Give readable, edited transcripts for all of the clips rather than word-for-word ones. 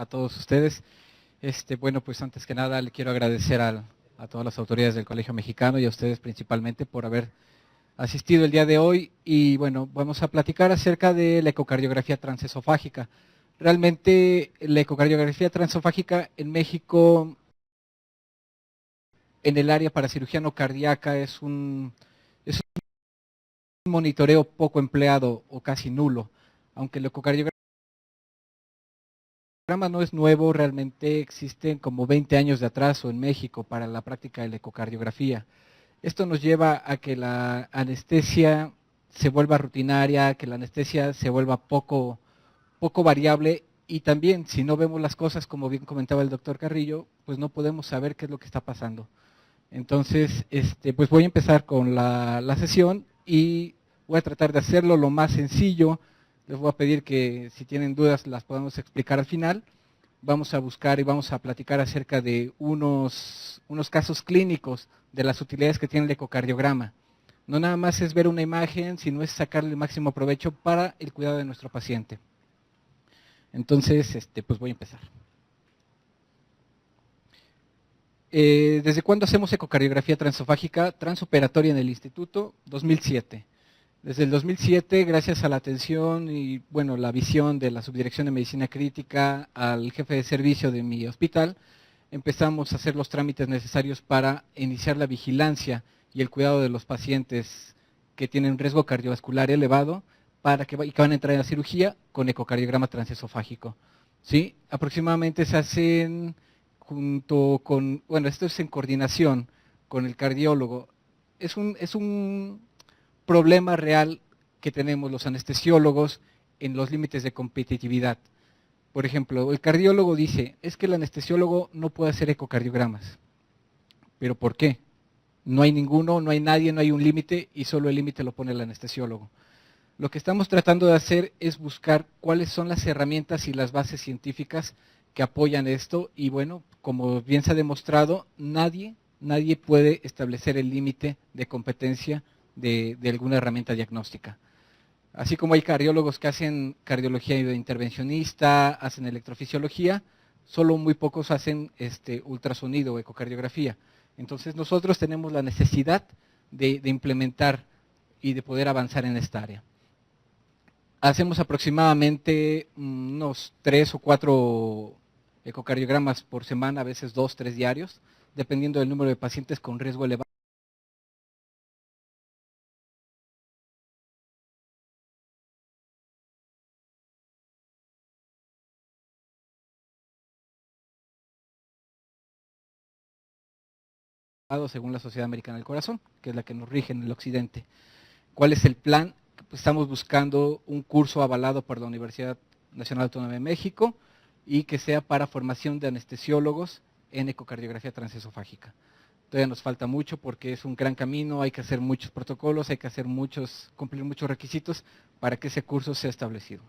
a todos ustedes. Bueno, pues antes que nada le quiero agradecer a todas las autoridades del Colegio Mexicano y a ustedes principalmente por haber asistido el día de hoy. Y bueno, vamos a platicar acerca de la ecocardiografía transesofágica. Realmente la ecocardiografía transesofágica en México, en el área para cirugía no cardíaca, es un monitoreo poco empleado o casi nulo, aunque el ecocardiograma no es nuevo, realmente existen como 20 años de atraso en México para la práctica de la ecocardiografía. Esto nos lleva a que la anestesia se vuelva rutinaria, que la anestesia se vuelva poco variable y también si no vemos las cosas, como bien comentaba el doctor Carrillo, pues no podemos saber qué es lo que está pasando. Entonces, pues voy a empezar con la sesión y voy a tratar de hacerlo lo más sencillo. Les voy a pedir que si tienen dudas las podamos explicar al final. Vamos a buscar y vamos a platicar acerca de unos casos clínicos de las utilidades que tiene el ecocardiograma. No nada más es ver una imagen, sino es sacarle el máximo provecho para el cuidado de nuestro paciente. Entonces, pues voy a empezar. ¿Desde cuándo hacemos ecocardiografía transesofágica transoperatoria en el instituto? 2007. Desde el 2007, gracias a la atención y bueno, la visión de la Subdirección de Medicina Crítica al jefe de servicio de mi hospital, empezamos a hacer los trámites necesarios para iniciar la vigilancia y el cuidado de los pacientes que tienen riesgo cardiovascular elevado y que van a entrar en la cirugía con ecocardiograma transesofágico. ¿Sí? Aproximadamente se hacen junto con, bueno, esto es en coordinación con el cardiólogo. Es un problema real que tenemos los anestesiólogos en los límites de competitividad. Por ejemplo, el cardiólogo dice, es que el anestesiólogo no puede hacer ecocardiogramas. ¿Pero por qué? No hay ninguno, no hay nadie, no hay un límite y solo el límite lo pone el anestesiólogo. Lo que estamos tratando de hacer es buscar cuáles son las herramientas y las bases científicas que apoyan esto y bueno, como bien se ha demostrado, nadie puede establecer el límite de competencia de alguna herramienta diagnóstica. Así como hay cardiólogos que hacen cardiología intervencionista, hacen electrofisiología, solo muy pocos hacen ultrasonido o ecocardiografía. Entonces nosotros tenemos la necesidad de implementar y de poder avanzar en esta área. Hacemos aproximadamente unos 3 o 4 ecocardiogramas por semana, a veces 2, 3 diarios, dependiendo del número de pacientes con riesgo elevado. Según la Sociedad Americana del Corazón, que es la que nos rige en el occidente. ¿Cuál es el plan? Pues estamos buscando un curso avalado por la Universidad Nacional Autónoma de México y que sea para formación de anestesiólogos en ecocardiografía transesofágica. Todavía nos falta mucho porque es un gran camino, hay que hacer muchos protocolos, hay que hacer cumplir muchos requisitos para que ese curso sea establecido.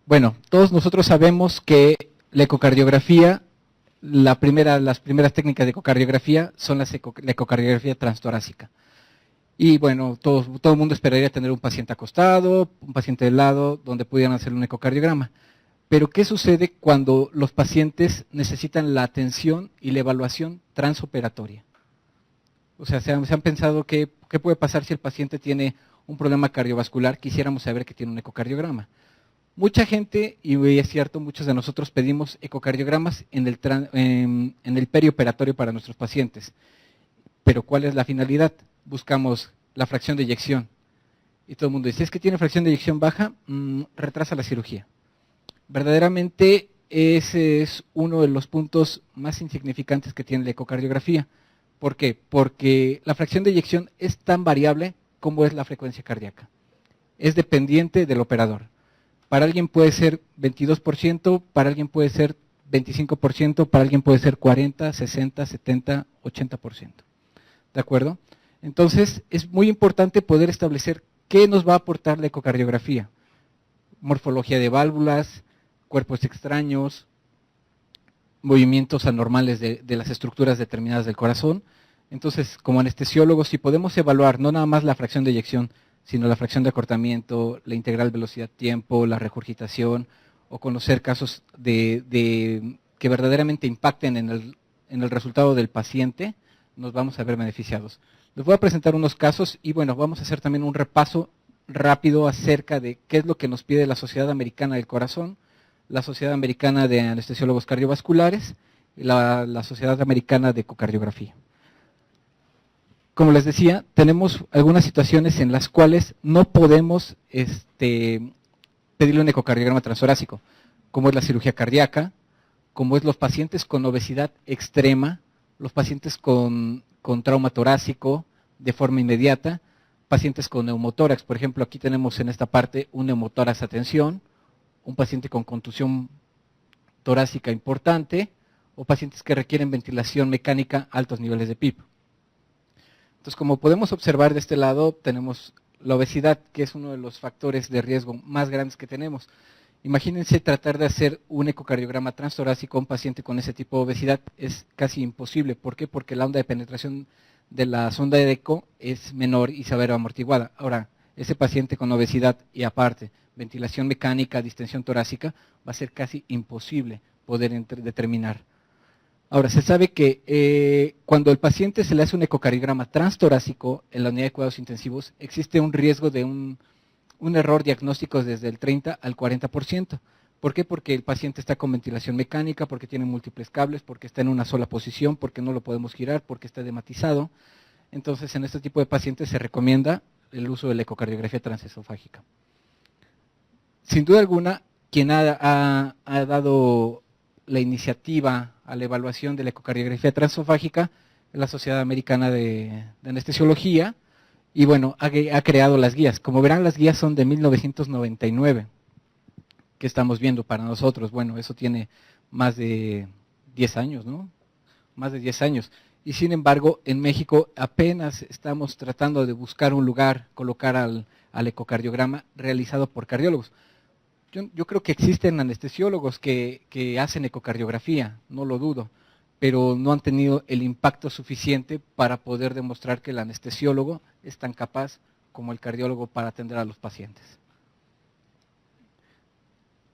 Bueno, todos nosotros sabemos que la ecocardiografía, las primeras técnicas de ecocardiografía son la ecocardiografía transtorácica. Y bueno, todo el mundo esperaría tener un paciente acostado, un paciente de lado, donde pudieran hacer un ecocardiograma. Pero ¿qué sucede cuando los pacientes necesitan la atención y la evaluación transoperatoria? O sea, se han pensado qué puede pasar si el paciente tiene un problema cardiovascular, quisiéramos saber que tiene un ecocardiograma. Mucha gente, y es cierto, muchos de nosotros pedimos ecocardiogramas en el perioperatorio para nuestros pacientes. Pero ¿cuál es la finalidad? Buscamos la fracción de eyección. Y todo el mundo dice, es que tiene fracción de eyección baja, retrasa la cirugía. Verdaderamente ese es uno de los puntos más insignificantes que tiene la ecocardiografía. ¿Por qué? Porque la fracción de eyección es tan variable como es la frecuencia cardíaca. Es dependiente del operador. Para alguien puede ser 22%, para alguien puede ser 25%, para alguien puede ser 40, 60, 70, 80%. ¿De acuerdo? Entonces, es muy importante poder establecer qué nos va a aportar la ecocardiografía. Morfología de válvulas, cuerpos extraños, movimientos anormales de las estructuras determinadas del corazón. Entonces, como anestesiólogos, si podemos evaluar no nada más la fracción de eyección, sino la fracción de acortamiento, la integral velocidad-tiempo, la regurgitación, o conocer casos que verdaderamente impacten en el resultado del paciente, nos vamos a ver beneficiados. Les voy a presentar unos casos y bueno, vamos a hacer también un repaso rápido acerca de qué es lo que nos pide la Sociedad Americana del Corazón, la Sociedad Americana de Anestesiólogos Cardiovasculares y la Sociedad Americana de Ecocardiografía. Como les decía, tenemos algunas situaciones en las cuales no podemos pedirle un ecocardiograma transtorácico, como es la cirugía cardíaca, como es los pacientes con obesidad extrema, los pacientes con trauma torácico de forma inmediata, pacientes con neumotórax. Por ejemplo, aquí tenemos en esta parte un neumotórax a tensión, un paciente con contusión torácica importante, o pacientes que requieren ventilación mecánica a altos niveles de PIP. Entonces, como podemos observar de este lado, tenemos la obesidad, que es uno de los factores de riesgo más grandes que tenemos. Imagínense tratar de hacer un ecocardiograma transtorácico a un paciente con ese tipo de obesidad, es casi imposible. ¿Por qué? Porque la onda de penetración de la sonda de eco es menor y se va a ver amortiguada. Ahora, ese paciente con obesidad y aparte ventilación mecánica, distensión torácica, va a ser casi imposible poder determinar. Ahora, se sabe que cuando el paciente se le hace un ecocardiograma transtorácico en la unidad de cuidados intensivos, existe un riesgo de un error diagnóstico desde el 30 al 40%. ¿Por qué? Porque el paciente está con ventilación mecánica, porque tiene múltiples cables, porque está en una sola posición, porque no lo podemos girar, porque está edematizado. Entonces, en este tipo de pacientes se recomienda el uso de la ecocardiografía transesofágica. Sin duda alguna, quien ha dado la iniciativa a la evaluación de la ecocardiografía transesofágica es la Sociedad Americana de Anestesiología, y bueno, ha creado las guías. Como verán, las guías son de 1999, que estamos viendo para nosotros. Bueno, eso tiene más de 10 años, ¿no? Más de 10 años. Y sin embargo, en México apenas estamos tratando de buscar un lugar, colocar al ecocardiograma realizado por cardiólogos. Yo creo que existen anestesiólogos que hacen ecocardiografía, no lo dudo, pero no han tenido el impacto suficiente para poder demostrar que el anestesiólogo es tan capaz como el cardiólogo para atender a los pacientes.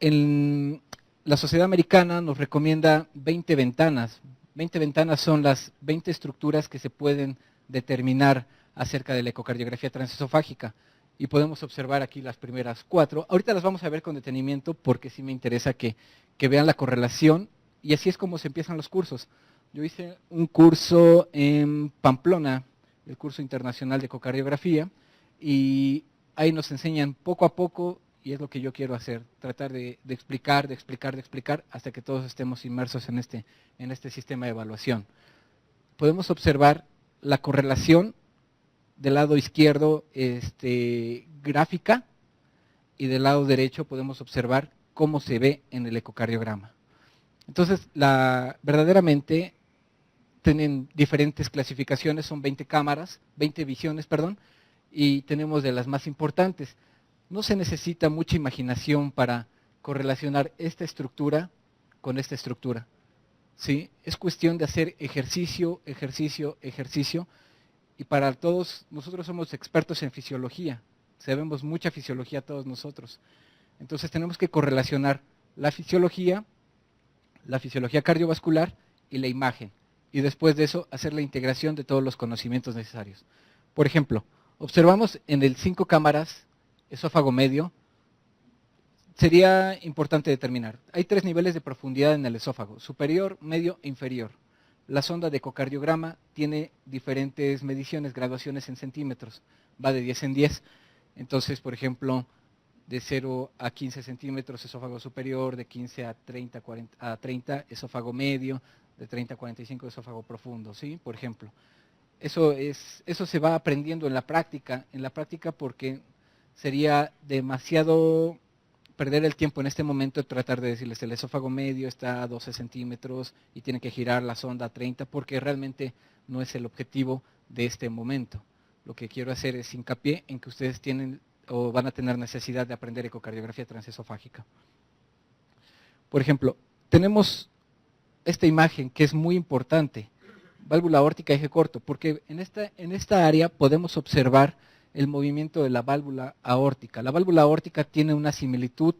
La Sociedad Americana nos recomienda 20 ventanas. 20 ventanas son las 20 estructuras que se pueden determinar acerca de la ecocardiografía transesofágica. Y podemos observar aquí las primeras 4. Ahorita las vamos a ver con detenimiento porque sí me interesa que vean la correlación, y así es como se empiezan los cursos. Yo hice un curso en Pamplona, el curso internacional de ecocardiografía, y ahí nos enseñan poco a poco, y es lo que yo quiero hacer, tratar de explicar, hasta que todos estemos inmersos en este sistema de evaluación. Podemos observar la correlación del lado izquierdo gráfica, y del lado derecho podemos observar cómo se ve en el ecocardiograma. Entonces, verdaderamente tienen diferentes clasificaciones, son 20 cámaras, 20 visiones, perdón, y tenemos de las más importantes. No se necesita mucha imaginación para correlacionar esta estructura con esta estructura, ¿sí? Es cuestión de hacer ejercicio, ejercicio, ejercicio. Y para todos, nosotros somos expertos en fisiología, sabemos mucha fisiología todos nosotros. Entonces tenemos que correlacionar la fisiología cardiovascular y la imagen. Y después de eso, hacer la integración de todos los conocimientos necesarios. Por ejemplo, observamos en el 5 cámaras, esófago medio, sería importante determinar. Hay 3 niveles de profundidad en el esófago, superior, medio e inferior. La sonda de ecocardiograma tiene diferentes mediciones, graduaciones en centímetros, va de 10 en 10. Entonces, por ejemplo, de 0 a 15 centímetros, esófago superior, de 15 a 30, esófago medio, de 30 a 45, esófago profundo, ¿sí? Por ejemplo. Eso se va aprendiendo en la práctica porque sería demasiado perder el tiempo en este momento de tratar de decirles el esófago medio está a 12 centímetros y tiene que girar la sonda a 30, porque realmente no es el objetivo de este momento. Lo que quiero hacer es hincapié en que ustedes tienen o van a tener necesidad de aprender ecocardiografía transesofágica. Por ejemplo, tenemos esta imagen que es muy importante, válvula aórtica eje corto, porque en esta área podemos observar el movimiento de la válvula aórtica. La válvula aórtica tiene una similitud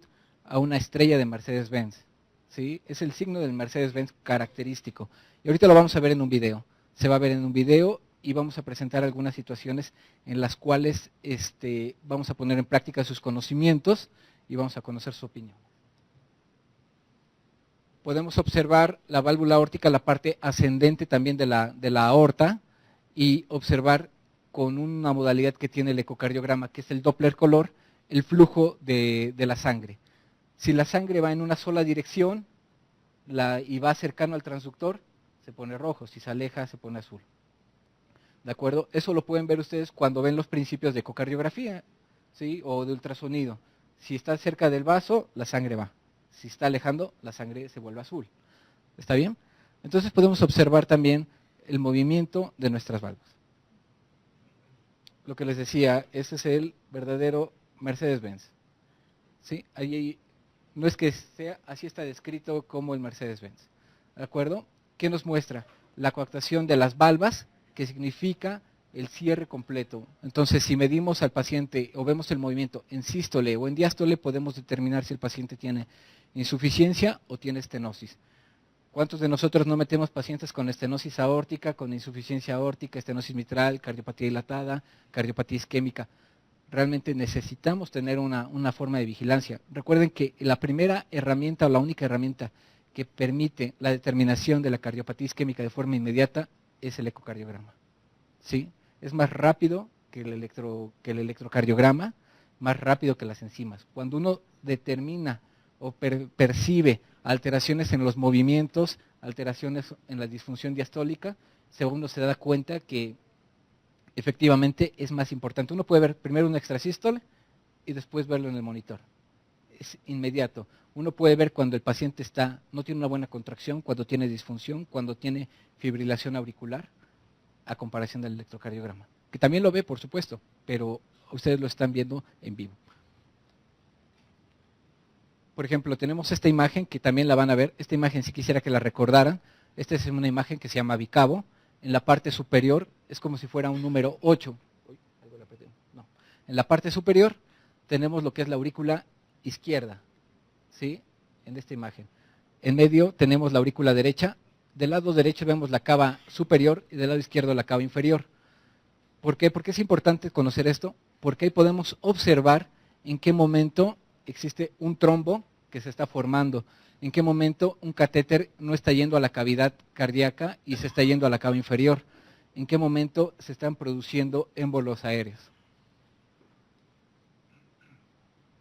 a una estrella de Mercedes-Benz, ¿sí? Es el signo del Mercedes-Benz característico. Y ahorita lo vamos a ver en un video. Se va a ver en un video y vamos a presentar algunas situaciones en las cuales vamos a poner en práctica sus conocimientos y vamos a conocer su opinión. Podemos observar la válvula aórtica, la parte ascendente también de la aorta, y observar con una modalidad que tiene el ecocardiograma, que es el Doppler color, el flujo de la sangre. Si la sangre va en una sola dirección y va cercano al transductor, se pone rojo, si se aleja se pone azul. ¿De acuerdo? Eso lo pueden ver ustedes cuando ven los principios de ecocardiografía, ¿sí? O de ultrasonido. Si está cerca del vaso, la sangre va. Si está alejando, la sangre se vuelve azul. ¿Está bien? Entonces podemos observar también el movimiento de nuestras válvulas. Lo que les decía, ese es el verdadero Mercedes-Benz. ¿Sí? Ahí no es que sea, así está descrito como el Mercedes-Benz. ¿De acuerdo? ¿Qué nos muestra? La coactación de las valvas, que significa el cierre completo. Entonces, si medimos al paciente o vemos el movimiento en sístole o en diástole, podemos determinar si el paciente tiene insuficiencia o tiene estenosis. ¿Cuántos de nosotros no metemos pacientes con estenosis aórtica, con insuficiencia aórtica, estenosis mitral, cardiopatía dilatada, cardiopatía isquémica? Realmente necesitamos tener una forma de vigilancia. Recuerden que la primera herramienta o la única herramienta que permite la determinación de la cardiopatía isquémica de forma inmediata es el ecocardiograma. ¿Sí? Es más rápido que el electrocardiograma, más rápido que las enzimas. Cuando uno determina o percibe alteraciones en los movimientos, alteraciones en la disfunción diastólica, uno se da cuenta que efectivamente es más importante. Uno puede ver primero una extrasístole y después verlo en el monitor. Es inmediato. Uno puede ver cuando el paciente no tiene una buena contracción, cuando tiene disfunción, cuando tiene fibrilación auricular, a comparación del electrocardiograma. Que también lo ve, por supuesto, pero ustedes lo están viendo en vivo. Por ejemplo, tenemos esta imagen que también la van a ver. Esta imagen, si quisiera que la recordaran, esta es una imagen que se llama bicavo. En la parte superior es como si fuera un número 8. No. En la parte superior tenemos lo que es la aurícula izquierda, ¿sí? En esta imagen. En medio tenemos la aurícula derecha. Del lado derecho vemos la cava superior y del lado izquierdo la cava inferior. ¿Por qué? Porque es importante conocer esto, porque ahí podemos observar en qué momento existe un trombo que se está formando, en qué momento un catéter no está yendo a la cavidad cardíaca y se está yendo a la cava inferior, en qué momento se están produciendo émbolos aéreos.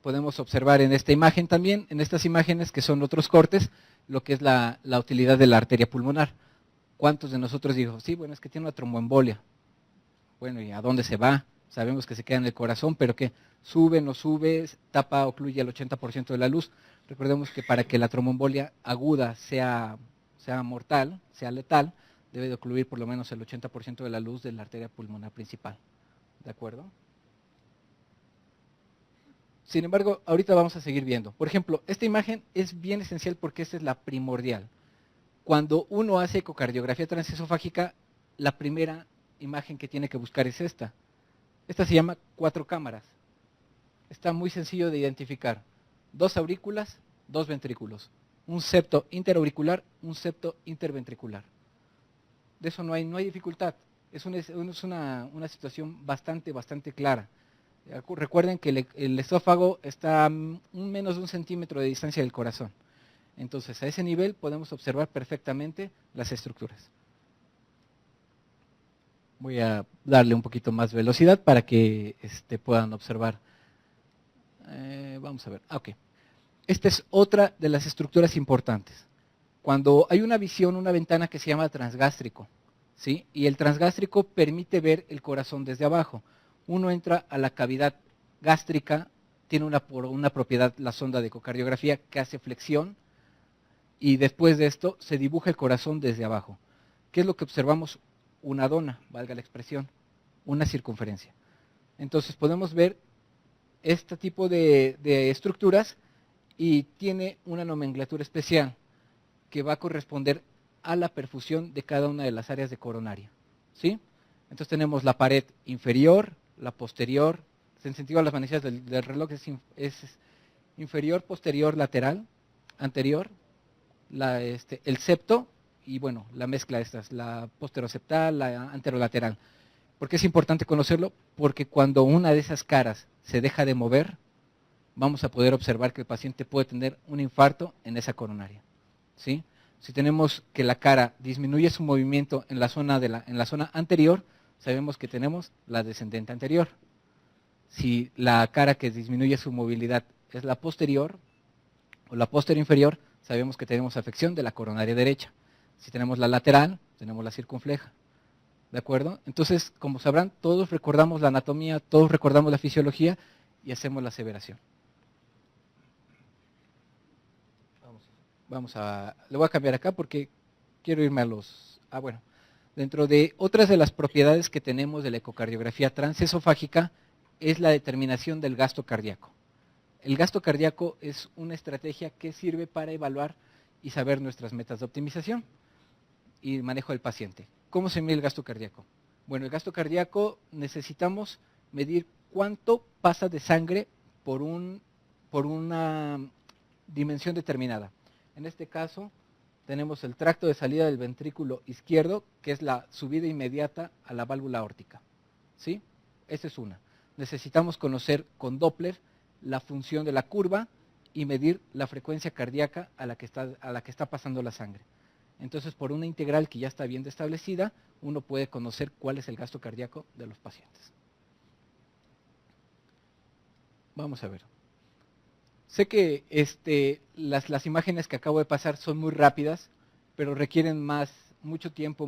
Podemos observar en esta imagen también, en estas imágenes que son otros cortes, lo que es la utilidad de la arteria pulmonar. ¿Cuántos de nosotros dijo, sí, bueno, es que tiene una tromboembolia? Bueno, ¿y a dónde se va? Sabemos que se queda en el corazón, pero ¿qué? Sube, no sube, tapa, ocluye el 80% de la luz. Recordemos que para que la tromboembolia aguda sea mortal, sea letal, debe de ocluir por lo menos el 80% de la luz de la arteria pulmonar principal. ¿De acuerdo? Sin embargo, ahorita vamos a seguir viendo. Por ejemplo, esta imagen es bien esencial porque esta es la primordial. Cuando uno hace ecocardiografía transesofágica, la primera imagen que tiene que buscar es esta. Esta se llama 4 cámaras. Está muy sencillo de identificar. 2 aurículas, 2 ventrículos. Un septo interauricular, un septo interventricular. De eso no hay dificultad. Es una situación bastante clara. Recuerden que el esófago está a menos de 1 centímetro de distancia del corazón. Entonces, a ese nivel podemos observar perfectamente las estructuras. Voy a darle un poquito más velocidad para que puedan observar. Vamos a ver. Ok. Esta es otra de las estructuras importantes. Cuando hay una visión, una ventana que se llama transgástrico, ¿sí? Y el transgástrico permite ver el corazón desde abajo. Uno entra a la cavidad gástrica, tiene una propiedad, la sonda de ecocardiografía, que hace flexión, y después de esto se dibuja el corazón desde abajo. ¿Qué es lo que observamos? Una dona, valga la expresión, una circunferencia. Entonces podemos ver este tipo de estructuras y tiene una nomenclatura especial que va a corresponder a la perfusión de cada una de las áreas de coronaria, ¿sí? Entonces tenemos la pared inferior, la posterior, en sentido a las manecillas del reloj es inferior, posterior, lateral, anterior, el septo y bueno, la mezcla de estas, la posteroseptal, la anterolateral. ¿Por qué es importante conocerlo? Porque cuando una de esas caras se deja de mover, vamos a poder observar que el paciente puede tener un infarto en esa coronaria, ¿sí? Si tenemos que la cara disminuye su movimiento en la zona anterior, sabemos que tenemos la descendente anterior. Si la cara que disminuye su movilidad es la posterior o la posterior inferior, sabemos que tenemos afección de la coronaria derecha. Si tenemos la lateral, tenemos la circunfleja. ¿De acuerdo? Entonces, como sabrán, todos recordamos la anatomía, todos recordamos la fisiología y hacemos la aseveración. Le voy a cambiar acá porque quiero irme a bueno. Dentro de otras de las propiedades que tenemos de la ecocardiografía transesofágica es la determinación del gasto cardíaco. El gasto cardíaco es una estrategia que sirve para evaluar y saber nuestras metas de optimización y manejo del paciente. ¿Cómo se mide el gasto cardíaco? Bueno, el gasto cardíaco necesitamos medir cuánto pasa de sangre por una dimensión determinada. En este caso, tenemos el tracto de salida del ventrículo izquierdo, que es la subida inmediata a la válvula aórtica. ¿Sí? Esa es una. Necesitamos conocer con Doppler la función de la curva y medir la frecuencia cardíaca a la que está pasando la sangre. Entonces, por una integral que ya está bien establecida, uno puede conocer cuál es el gasto cardíaco de los pacientes. Vamos a ver. Sé que las imágenes que acabo de pasar son muy rápidas, pero requieren mucho tiempo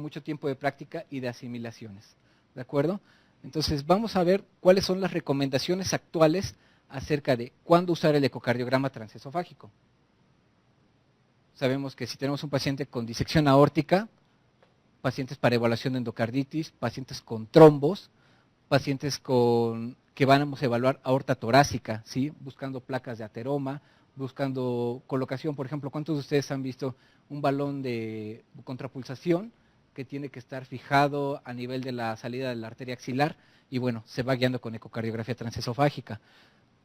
de práctica y de asimilaciones. ¿De acuerdo? Entonces, vamos a ver cuáles son las recomendaciones actuales acerca de cuándo usar el ecocardiograma transesofágico. Sabemos que si tenemos un paciente con disección aórtica, pacientes para evaluación de endocarditis, pacientes con trombos, pacientes que vamos a evaluar aorta torácica, ¿sí? Buscando placas de ateroma, buscando colocación, por ejemplo, ¿cuántos de ustedes han visto un balón de contrapulsación que tiene que estar fijado a nivel de la salida de la arteria axilar? Y bueno, se va guiando con ecocardiografía transesofágica.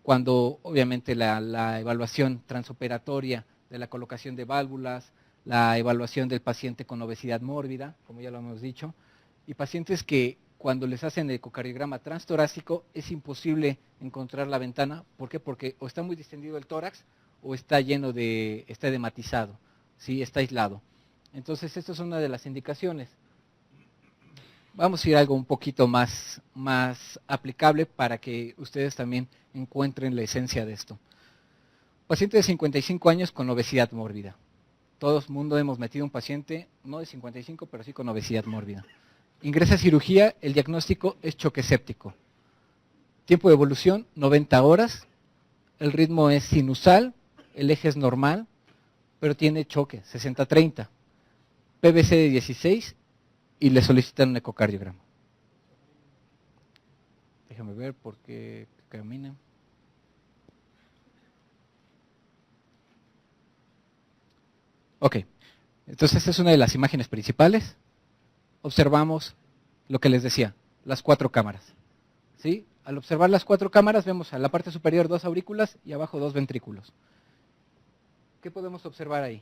Cuando obviamente la evaluación transoperatoria de la colocación de válvulas, la evaluación del paciente con obesidad mórbida, como ya lo hemos dicho, y pacientes que cuando les hacen el ecocardiograma transtorácico es imposible encontrar la ventana. ¿Por qué? Porque o está muy distendido el tórax o está está edematizado, ¿sí? Está aislado. Entonces, esto es una de las indicaciones. Vamos a ir a algo un poquito más aplicable para que ustedes también encuentren la esencia de esto. Paciente de 55 años con obesidad mórbida. Todo el mundo hemos metido un paciente, no de 55, pero sí con obesidad mórbida. Ingresa a cirugía, el diagnóstico es choque séptico. Tiempo de evolución, 90 horas. El ritmo es sinusal, el eje es normal, pero tiene choque, 60-30. PVC de 16 y le solicitan un ecocardiograma. Déjame ver por qué camina. Ok, entonces esta es una de las imágenes principales. Observamos lo que les decía, las 4 cámaras. ¿Sí? Al observar las 4 cámaras vemos a la parte superior 2 aurículas y abajo 2 ventrículos. ¿Qué podemos observar ahí?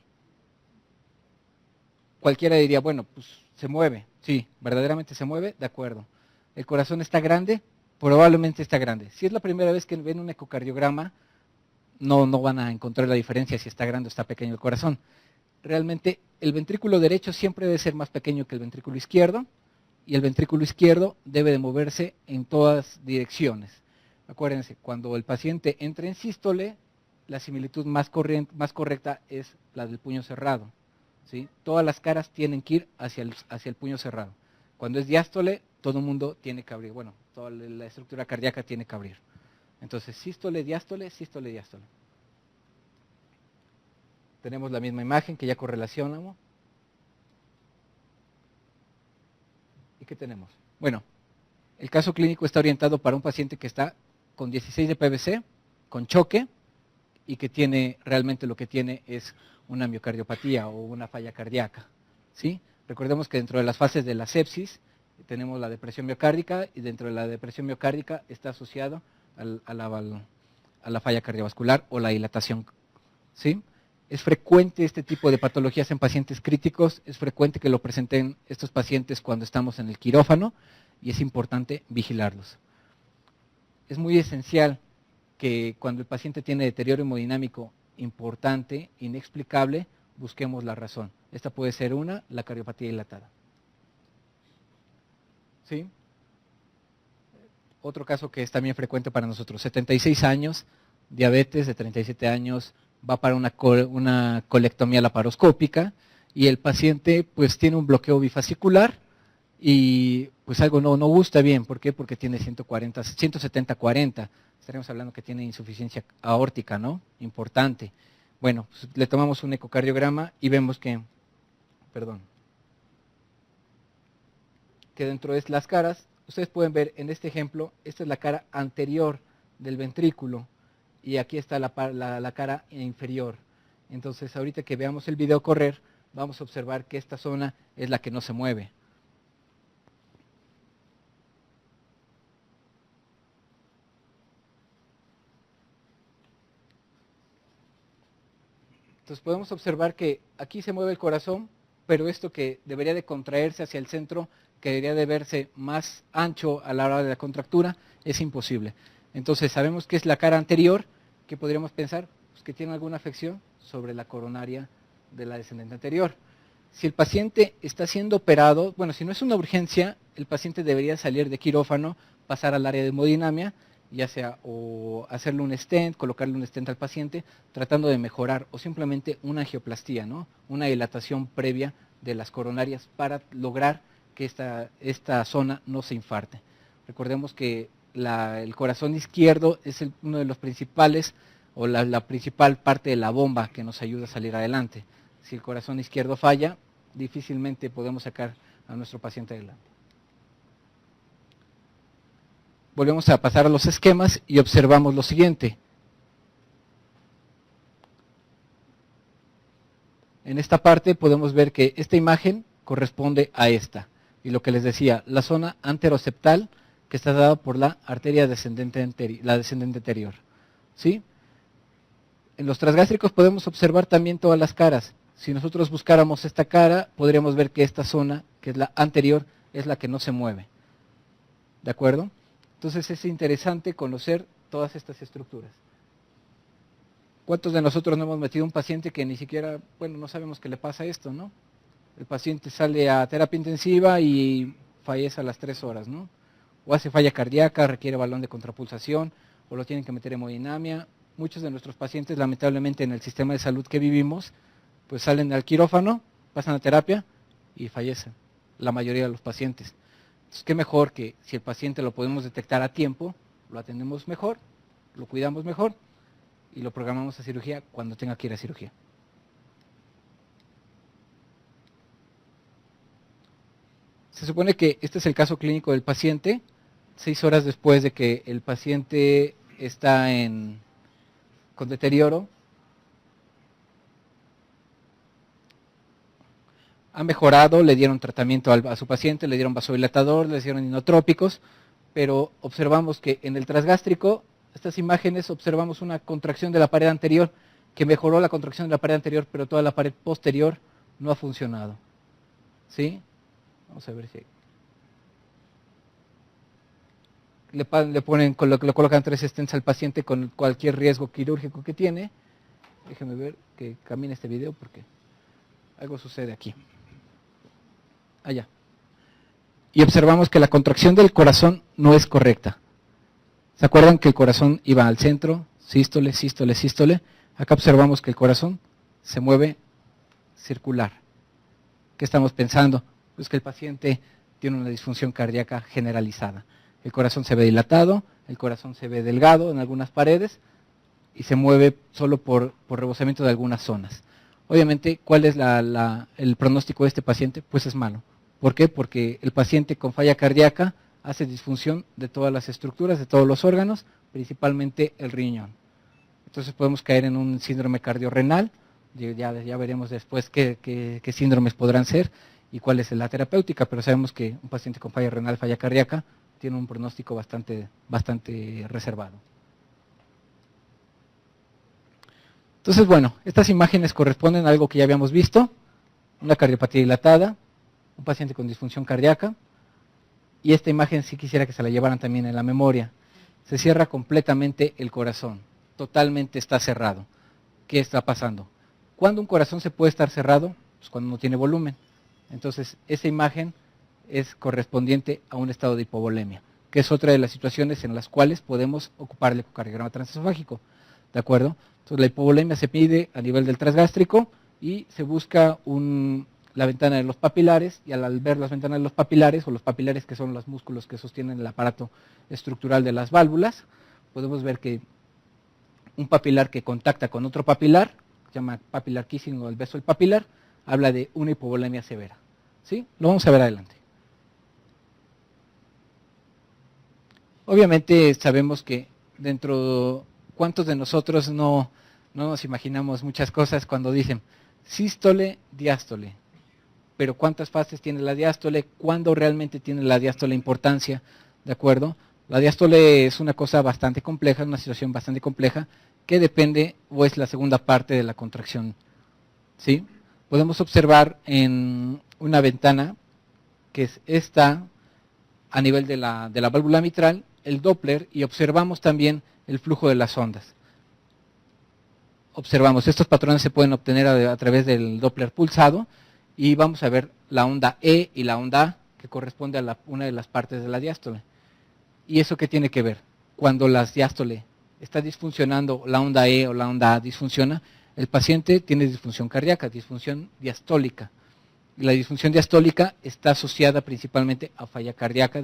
Cualquiera diría, bueno, pues se mueve. Sí, verdaderamente se mueve, de acuerdo. ¿El corazón está grande? Probablemente está grande. Si es la primera vez que ven un ecocardiograma, no van a encontrar la diferencia si está grande o está pequeño el corazón. Realmente el ventrículo derecho siempre debe ser más pequeño que el ventrículo izquierdo y el ventrículo izquierdo debe de moverse en todas direcciones. Acuérdense, cuando el paciente entra en sístole, la similitud más correcta es la del puño cerrado. ¿Sí? Todas las caras tienen que ir hacia el puño cerrado. Cuando es diástole, todo el mundo tiene que abrir. Bueno, toda la estructura cardíaca tiene que abrir. Entonces, sístole, diástole, sístole, diástole. Tenemos la misma imagen que ya correlacionamos. ¿Y qué tenemos? Bueno, el caso clínico está orientado para un paciente que está con 16 de PVC, con choque, y que realmente lo que tiene es una miocardiopatía o una falla cardíaca. ¿Sí? Recordemos que dentro de las fases de la sepsis tenemos la depresión miocárdica y dentro de la depresión miocárdica está asociado a la falla cardiovascular o la dilatación, ¿sí? Es frecuente este tipo de patologías en pacientes críticos, es frecuente que lo presenten estos pacientes cuando estamos en el quirófano y es importante vigilarlos. Es muy esencial que cuando el paciente tiene deterioro hemodinámico importante, inexplicable, busquemos la razón. Esta puede ser la cardiopatía dilatada. ¿Sí? Otro caso que es también frecuente para nosotros, 76 años, diabetes de 37 años, va para una colectomía laparoscópica y el paciente pues tiene un bloqueo bifascicular y pues algo no gusta bien. ¿Por qué? Porque tiene 170-40. Estaríamos hablando que tiene insuficiencia aórtica, ¿no? Importante. Bueno, pues le tomamos un ecocardiograma y vemos que dentro de las caras, ustedes pueden ver en este ejemplo, esta es la cara anterior del ventrículo y aquí está la cara inferior. Entonces ahorita que veamos el video correr, vamos a observar que esta zona es la que no se mueve. Entonces podemos observar que aquí se mueve el corazón, pero esto que debería de contraerse hacia el centro, que debería de verse más ancho a la hora de la contractura, es imposible. Entonces sabemos que es la cara anterior, que podríamos pensar pues, que tiene alguna afección sobre la coronaria de la descendente anterior. Si el paciente está siendo operado, bueno, si no es una urgencia, el paciente debería salir de quirófano, pasar al área de hemodinamia, ya sea o hacerle un stent, colocarle un stent al paciente, tratando de mejorar, o simplemente una angioplastía, ¿no? Una dilatación previa de las coronarias para lograr que esta zona no se infarte. Recordemos que el corazón izquierdo es uno de los principales, o la principal parte de la bomba que nos ayuda a salir adelante. Si el corazón izquierdo falla, difícilmente podemos sacar a nuestro paciente adelante. Volvemos a pasar a los esquemas y observamos lo siguiente. En esta parte podemos ver que esta imagen corresponde a esta. Y lo que les decía, la zona anteroseptal que está dada por la arteria descendente anterior. ¿Sí? En los transgástricos podemos observar también todas las caras. Si nosotros buscáramos esta cara, podríamos ver que esta zona, que es la anterior, es la que no se mueve. ¿De acuerdo? Entonces es interesante conocer todas estas estructuras. ¿Cuántos de nosotros no hemos metido un paciente que ni siquiera, bueno, no sabemos qué le pasa esto, ¿no? El paciente sale a terapia intensiva y fallece a las 3 horas, ¿no? O hace falla cardíaca, requiere balón de contrapulsación, o lo tienen que meter en hemodinamia. Muchos de nuestros pacientes, lamentablemente, en el sistema de salud que vivimos, pues salen al quirófano, pasan a terapia y fallecen, la mayoría de los pacientes. Entonces, qué mejor que si el paciente lo podemos detectar a tiempo, lo atendemos mejor, lo cuidamos mejor y lo programamos a cirugía cuando tenga que ir a cirugía. Se supone que este es el caso clínico del paciente, 6 horas después de que el paciente está con deterioro. Ha mejorado, le dieron tratamiento a su paciente, le dieron vasodilatador, le dieron inotrópicos, pero observamos que en el transgástrico, estas imágenes, observamos una contracción de la pared anterior, que mejoró la contracción de la pared anterior, pero toda la pared posterior no ha funcionado. ¿Sí? Vamos a ver si... Le colocan 3 stents al paciente con cualquier riesgo quirúrgico que tiene. Déjenme ver que camine este video porque algo sucede aquí. Allá. Y observamos que la contracción del corazón no es correcta. ¿Se acuerdan que el corazón iba al centro? Sístole, sístole, sístole. Acá observamos que el corazón se mueve circular. ¿Qué estamos pensando? Pues que el paciente tiene una disfunción cardíaca generalizada. El corazón se ve dilatado, el corazón se ve delgado en algunas paredes y se mueve solo por rebosamiento de algunas zonas. Obviamente, ¿cuál es el pronóstico de este paciente? Pues es malo. ¿Por qué? Porque el paciente con falla cardíaca hace disfunción de todas las estructuras, de todos los órganos, principalmente el riñón. Entonces podemos caer en un síndrome cardiorrenal, ya veremos después qué síndromes podrán ser, y cuál es la terapéutica, pero sabemos que un paciente con falla renal, falla cardíaca, tiene un pronóstico bastante reservado. Entonces, bueno, estas imágenes corresponden a algo que ya habíamos visto, una cardiopatía dilatada, un paciente con disfunción cardíaca, y esta imagen sí quisiera que se la llevaran también en la memoria. Se cierra completamente el corazón, totalmente está cerrado. ¿Qué está pasando? ¿Cuándo un corazón se puede estar cerrado? Pues cuando no tiene volumen. Entonces, esa imagen es correspondiente a un estado de hipovolemia, que es otra de las situaciones en las cuales podemos ocupar el ecocardiograma transesofágico, ¿de acuerdo? Entonces, la hipovolemia se mide a nivel del transgástrico y se busca la ventana de los papilares, y al ver las ventanas de los papilares, o los papilares que son los músculos que sostienen el aparato estructural de las válvulas, podemos ver que un papilar que contacta con otro papilar, se llama papilar kissing o el beso del papilar, habla de una hipovolemia severa. ¿Sí? Lo vamos a ver adelante. Obviamente sabemos que ¿cuántos de nosotros no nos imaginamos muchas cosas cuando dicen sístole, diástole? Pero ¿cuántas fases tiene la diástole? ¿Cuándo realmente tiene la diástole importancia? ¿De acuerdo? La diástole es una cosa bastante compleja, una situación bastante compleja, que depende o es la segunda parte de la contracción. ¿Sí? Podemos observar en una ventana, que es esta, a nivel de la válvula mitral, el Doppler, y observamos también el flujo de las ondas. Observamos, estos patrones se pueden obtener a través del Doppler pulsado, y vamos a ver la onda E y la onda A, que corresponde a una de las partes de la diástole. ¿Y eso qué tiene que ver? Cuando la diástole está disfuncionando, la onda E o la onda A disfunciona, el paciente tiene disfunción cardíaca, disfunción diastólica. Y la disfunción diastólica está asociada principalmente a falla cardíaca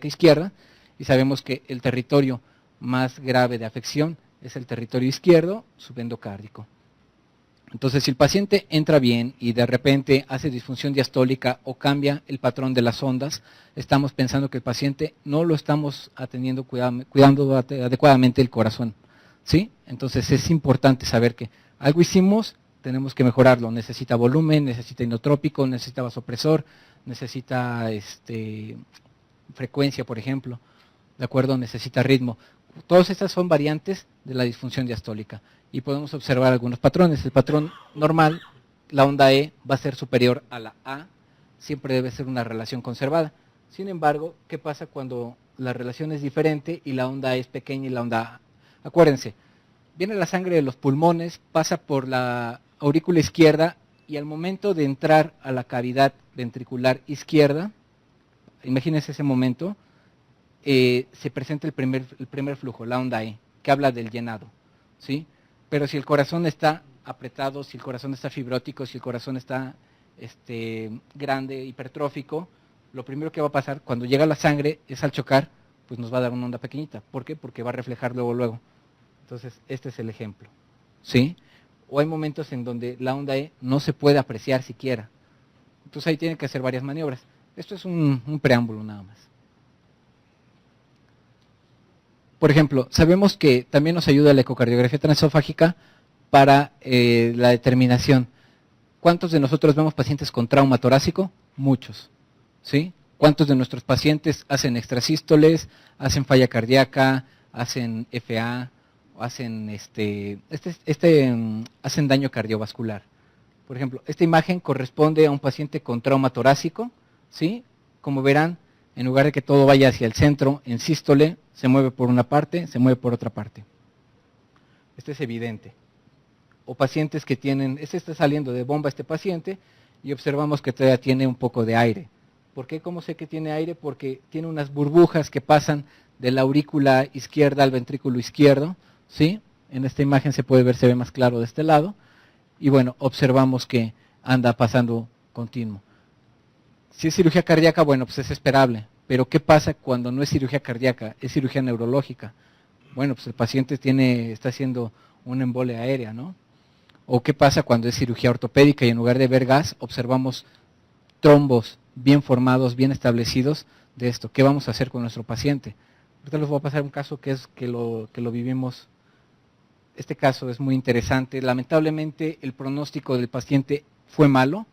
izquierda, y sabemos que el territorio más grave de afección es el territorio izquierdo subendocárdico. Entonces, si el paciente entra bien y de repente hace disfunción diastólica o cambia el patrón de las ondas, estamos pensando que el paciente no lo estamos atendiendo, cuidando adecuadamente el corazón. ¿Sí? Entonces es importante saber que algo hicimos, tenemos que mejorarlo. Necesita volumen, necesita inotrópico, necesita vasopresor, necesita frecuencia, por ejemplo. ¿De acuerdo? Necesita ritmo. Todas estas son variantes de la disfunción diastólica y podemos observar algunos patrones. El patrón normal, la onda E va a ser superior a la A, siempre debe ser una relación conservada. Sin embargo, ¿qué pasa cuando la relación es diferente y la onda E es pequeña y la onda A? Acuérdense, viene la sangre de los pulmones, pasa por la aurícula izquierda y al momento de entrar a la cavidad ventricular izquierda, imagínense ese momento, se presenta el primer flujo, la onda E, que habla del llenado, ¿sí? Pero si el corazón está apretado, si el corazón está fibrótico, si el corazón está grande, hipertrófico, lo primero que va a pasar cuando llega la sangre es al chocar, pues nos va a dar una onda pequeñita. ¿Por qué? Porque va a reflejar luego. Entonces, este es el ejemplo, ¿sí? O hay momentos en donde la onda E no se puede apreciar siquiera. Entonces ahí tienen que hacer varias maniobras. Esto es un preámbulo nada más. Por ejemplo, sabemos que también nos ayuda la ecocardiografía transesofágica para la determinación. ¿Cuántos de nosotros vemos pacientes con trauma torácico? Muchos, ¿sí? ¿Cuántos de nuestros pacientes hacen extrasístoles, hacen falla cardíaca, hacen FA, hacen hacen daño cardiovascular? Por ejemplo, esta imagen corresponde a un paciente con trauma torácico, ¿sí? Como verán, en lugar de que todo vaya hacia el centro, en sístole, se mueve por una parte, se mueve por otra parte. Esto es evidente. O pacientes que tienen, está saliendo de bomba este paciente y observamos que todavía tiene un poco de aire. ¿Por qué? ¿Cómo sé que tiene aire? Porque tiene unas burbujas que pasan de la aurícula izquierda al ventrículo izquierdo, ¿sí? En esta imagen se puede ver, se ve más claro de este lado. Y bueno, observamos que anda pasando continuo. Si es cirugía cardíaca, bueno, pues es esperable. Pero ¿qué pasa cuando no es cirugía cardíaca, es cirugía neurológica? Bueno, pues el paciente está haciendo una embolia aérea, ¿no? ¿O qué pasa cuando es cirugía ortopédica y en lugar de ver gas, observamos trombos bien formados, bien establecidos de esto? ¿Qué vamos a hacer con nuestro paciente? Ahorita les voy a pasar un caso que lo vivimos. Este caso es muy interesante. Lamentablemente el pronóstico del paciente fue malo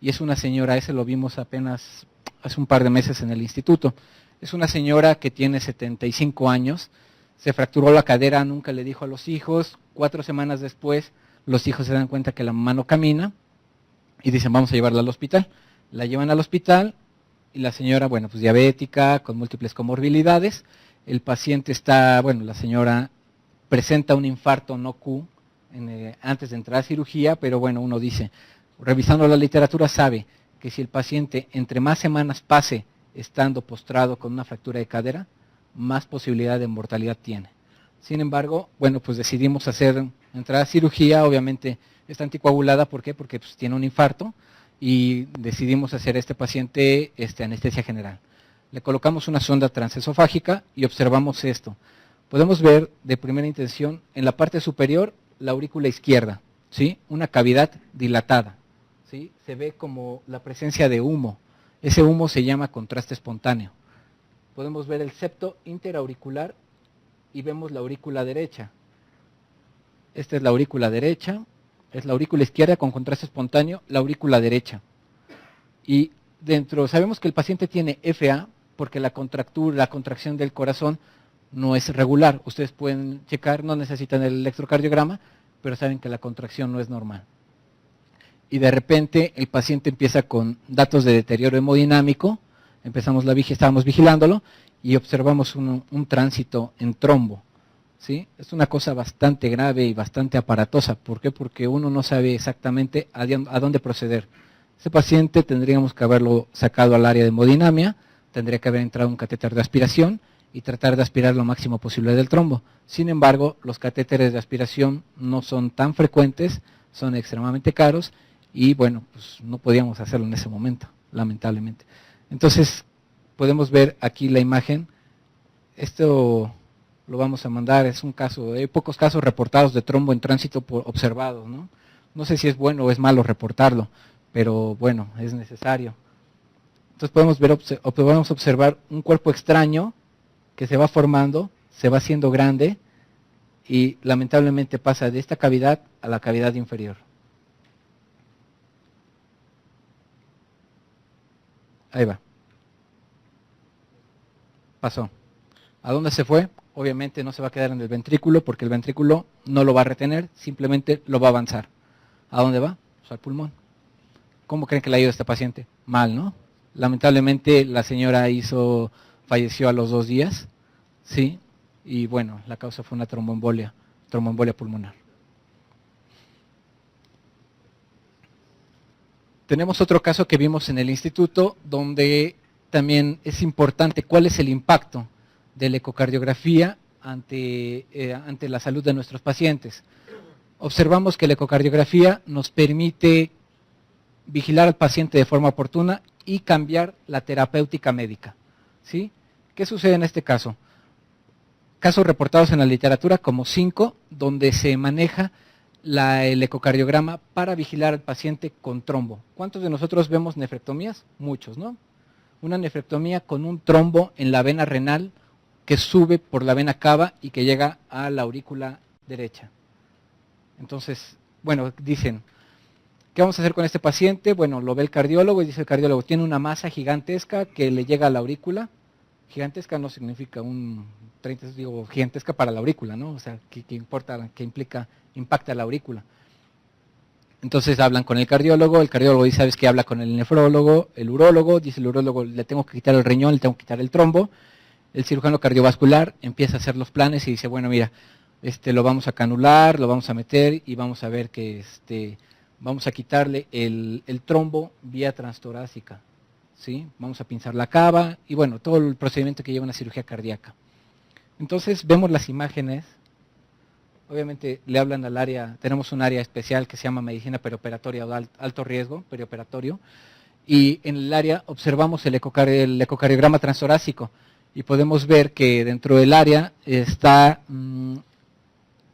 y es una señora, ese lo vimos apenas hace un par de meses en el instituto. Es una señora que tiene 75 años, se fracturó la cadera, nunca le dijo a los hijos, 4 semanas después los hijos se dan cuenta que la mamá no camina y dicen vamos a llevarla al hospital. La llevan al hospital y la señora, bueno, pues diabética, con múltiples comorbilidades, el paciente está, bueno, la señora presenta un infarto no Q antes de entrar a cirugía, pero bueno, uno dice, revisando la literatura sabe que si el paciente entre más semanas pase estando postrado con una fractura de cadera, más posibilidad de mortalidad tiene. Sin embargo, bueno, pues decidimos entrar a cirugía, obviamente está anticoagulada, ¿por qué? Porque pues, tiene un infarto y decidimos hacer a este paciente anestesia general. Le colocamos una sonda transesofágica y observamos esto. Podemos ver de primera intención en la parte superior la aurícula izquierda, ¿sí? Una cavidad dilatada, ¿sí? Se ve como la presencia de humo. Ese humo se llama contraste espontáneo. Podemos ver el septo interauricular y vemos la aurícula derecha. Esta es la aurícula derecha, es la aurícula izquierda con contraste espontáneo, la aurícula derecha. Y dentro, sabemos que el paciente tiene FA porque la contracción del corazón no es regular. Ustedes pueden checar, no necesitan el electrocardiograma, pero saben que la contracción no es normal. Y de repente el paciente empieza con datos de deterioro hemodinámico, estábamos vigilándolo y observamos un tránsito en trombo. ¿Sí? Es una cosa bastante grave y bastante aparatosa. ¿Por qué? Porque uno no sabe exactamente a dónde proceder. Ese paciente tendríamos que haberlo sacado al área de hemodinamia, tendría que haber entrado un catéter de aspiración y tratar de aspirar lo máximo posible del trombo. Sin embargo, los catéteres de aspiración no son tan frecuentes, son extremadamente caros y bueno, pues no podíamos hacerlo en ese momento, lamentablemente. Entonces, podemos ver aquí la imagen. Esto lo vamos a mandar, es un caso, hay pocos casos reportados de trombo en tránsito observados, ¿no? No sé si es bueno o es malo reportarlo, pero bueno, es necesario. Entonces podemos observar un cuerpo extraño que se va formando, se va haciendo grande y lamentablemente pasa de esta cavidad a la cavidad inferior. Ahí va. Pasó. ¿A dónde se fue? Obviamente no se va a quedar en el ventrículo porque el ventrículo no lo va a retener, simplemente lo va a avanzar. ¿A dónde va? Pues al pulmón. ¿Cómo creen que le ha ido a esta paciente? Mal, ¿no? Lamentablemente la señora falleció a los 2 días, ¿sí? Y bueno, la causa fue una tromboembolia pulmonar. Tenemos otro caso que vimos en el instituto donde también es importante cuál es el impacto de la ecocardiografía ante la salud de nuestros pacientes. Observamos que la ecocardiografía nos permite vigilar al paciente de forma oportuna y cambiar la terapéutica médica, ¿sí? ¿Qué sucede en este caso? Casos reportados en la literatura como 5, donde se maneja el ecocardiograma para vigilar al paciente con trombo. ¿Cuántos de nosotros vemos nefrectomías? Muchos, ¿no? Una nefrectomía con un trombo en la vena renal que sube por la vena cava y que llega a la aurícula derecha. Entonces, bueno, dicen, ¿qué vamos a hacer con este paciente? Bueno, lo ve el cardiólogo y dice el cardiólogo, tiene una masa gigantesca que le llega a la aurícula. Gigantesca no significa gigantesca para la aurícula, ¿no? O sea, que impacta la aurícula. Entonces hablan con el cardiólogo dice, ¿sabes qué? Habla con el nefrólogo, el urólogo, dice el urólogo, le tengo que quitar el riñón, le tengo que quitar el trombo. El cirujano cardiovascular empieza a hacer los planes y dice, bueno, mira, lo vamos a canular, lo vamos a meter y vamos a ver que vamos a quitarle el trombo vía transtorácica, ¿sí? Vamos a pinzar la cava y bueno, todo el procedimiento que lleva una cirugía cardíaca. Entonces vemos las imágenes, obviamente le hablan al área, tenemos un área especial que se llama medicina perioperatoria o alto riesgo, perioperatorio, y en el área observamos el ecocardiograma transtorácico y podemos ver que dentro del área está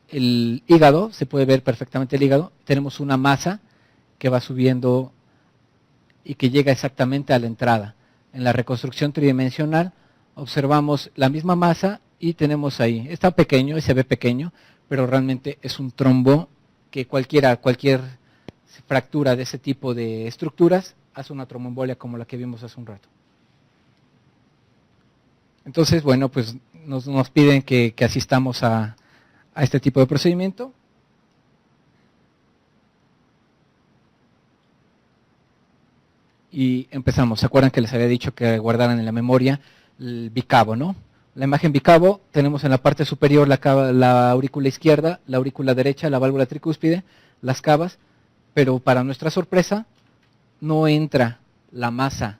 el hígado, se puede ver perfectamente el hígado, tenemos una masa que va subiendo y que llega exactamente a la entrada. En la reconstrucción tridimensional observamos la misma masa y tenemos ahí, está pequeño y se ve pequeño, pero realmente es un trombo que cualquier fractura de ese tipo de estructuras, hace una tromboembolia como la que vimos hace un rato. Entonces, bueno, pues nos piden que asistamos a este tipo de procedimiento. Y empezamos. ¿Se acuerdan que les había dicho que guardaran en la memoria el bicavo, no? La imagen bicavo, tenemos en la parte superior la aurícula izquierda, la aurícula derecha, la válvula tricúspide, las cavas, pero para nuestra sorpresa, no entra la masa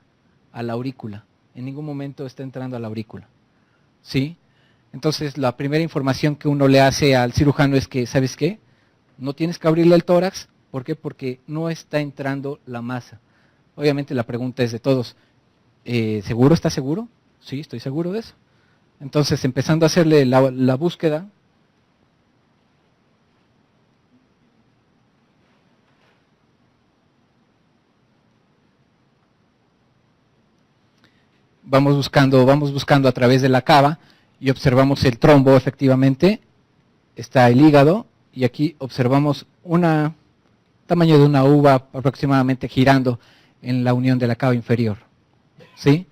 a la aurícula. En ningún momento está entrando a la aurícula. ¿Sí? Entonces, la primera información que uno le hace al cirujano es que, ¿sabes qué? No tienes que abrirle el tórax. ¿Por qué? Porque no está entrando la masa. Obviamente la pregunta es de todos, ¿seguro? ¿Estás seguro? Sí, estoy seguro de eso. Entonces, empezando a hacerle la búsqueda, vamos buscando a través de la cava y observamos el trombo, efectivamente, está el hígado, y aquí observamos tamaño de una uva aproximadamente girando en la unión de la cava inferior. ¿Sí?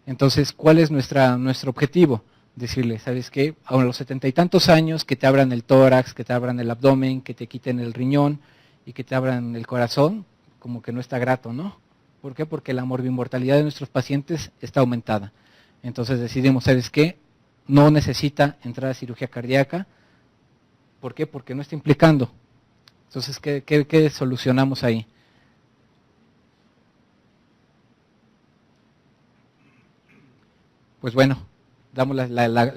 Entonces, ¿cuál es nuestro objetivo? Decirle, ¿sabes qué? A los 70 y tantos años, que te abran el tórax, que te abran el abdomen, que te quiten el riñón y que te abran el corazón, como que no está grato, ¿no? ¿Por qué? Porque la morbimortalidad de nuestros pacientes está aumentada. Entonces decidimos, ¿sabes qué? No necesita entrar a cirugía cardíaca. ¿Por qué? Porque no está implicando. Entonces, ¿qué solucionamos ahí? Pues bueno,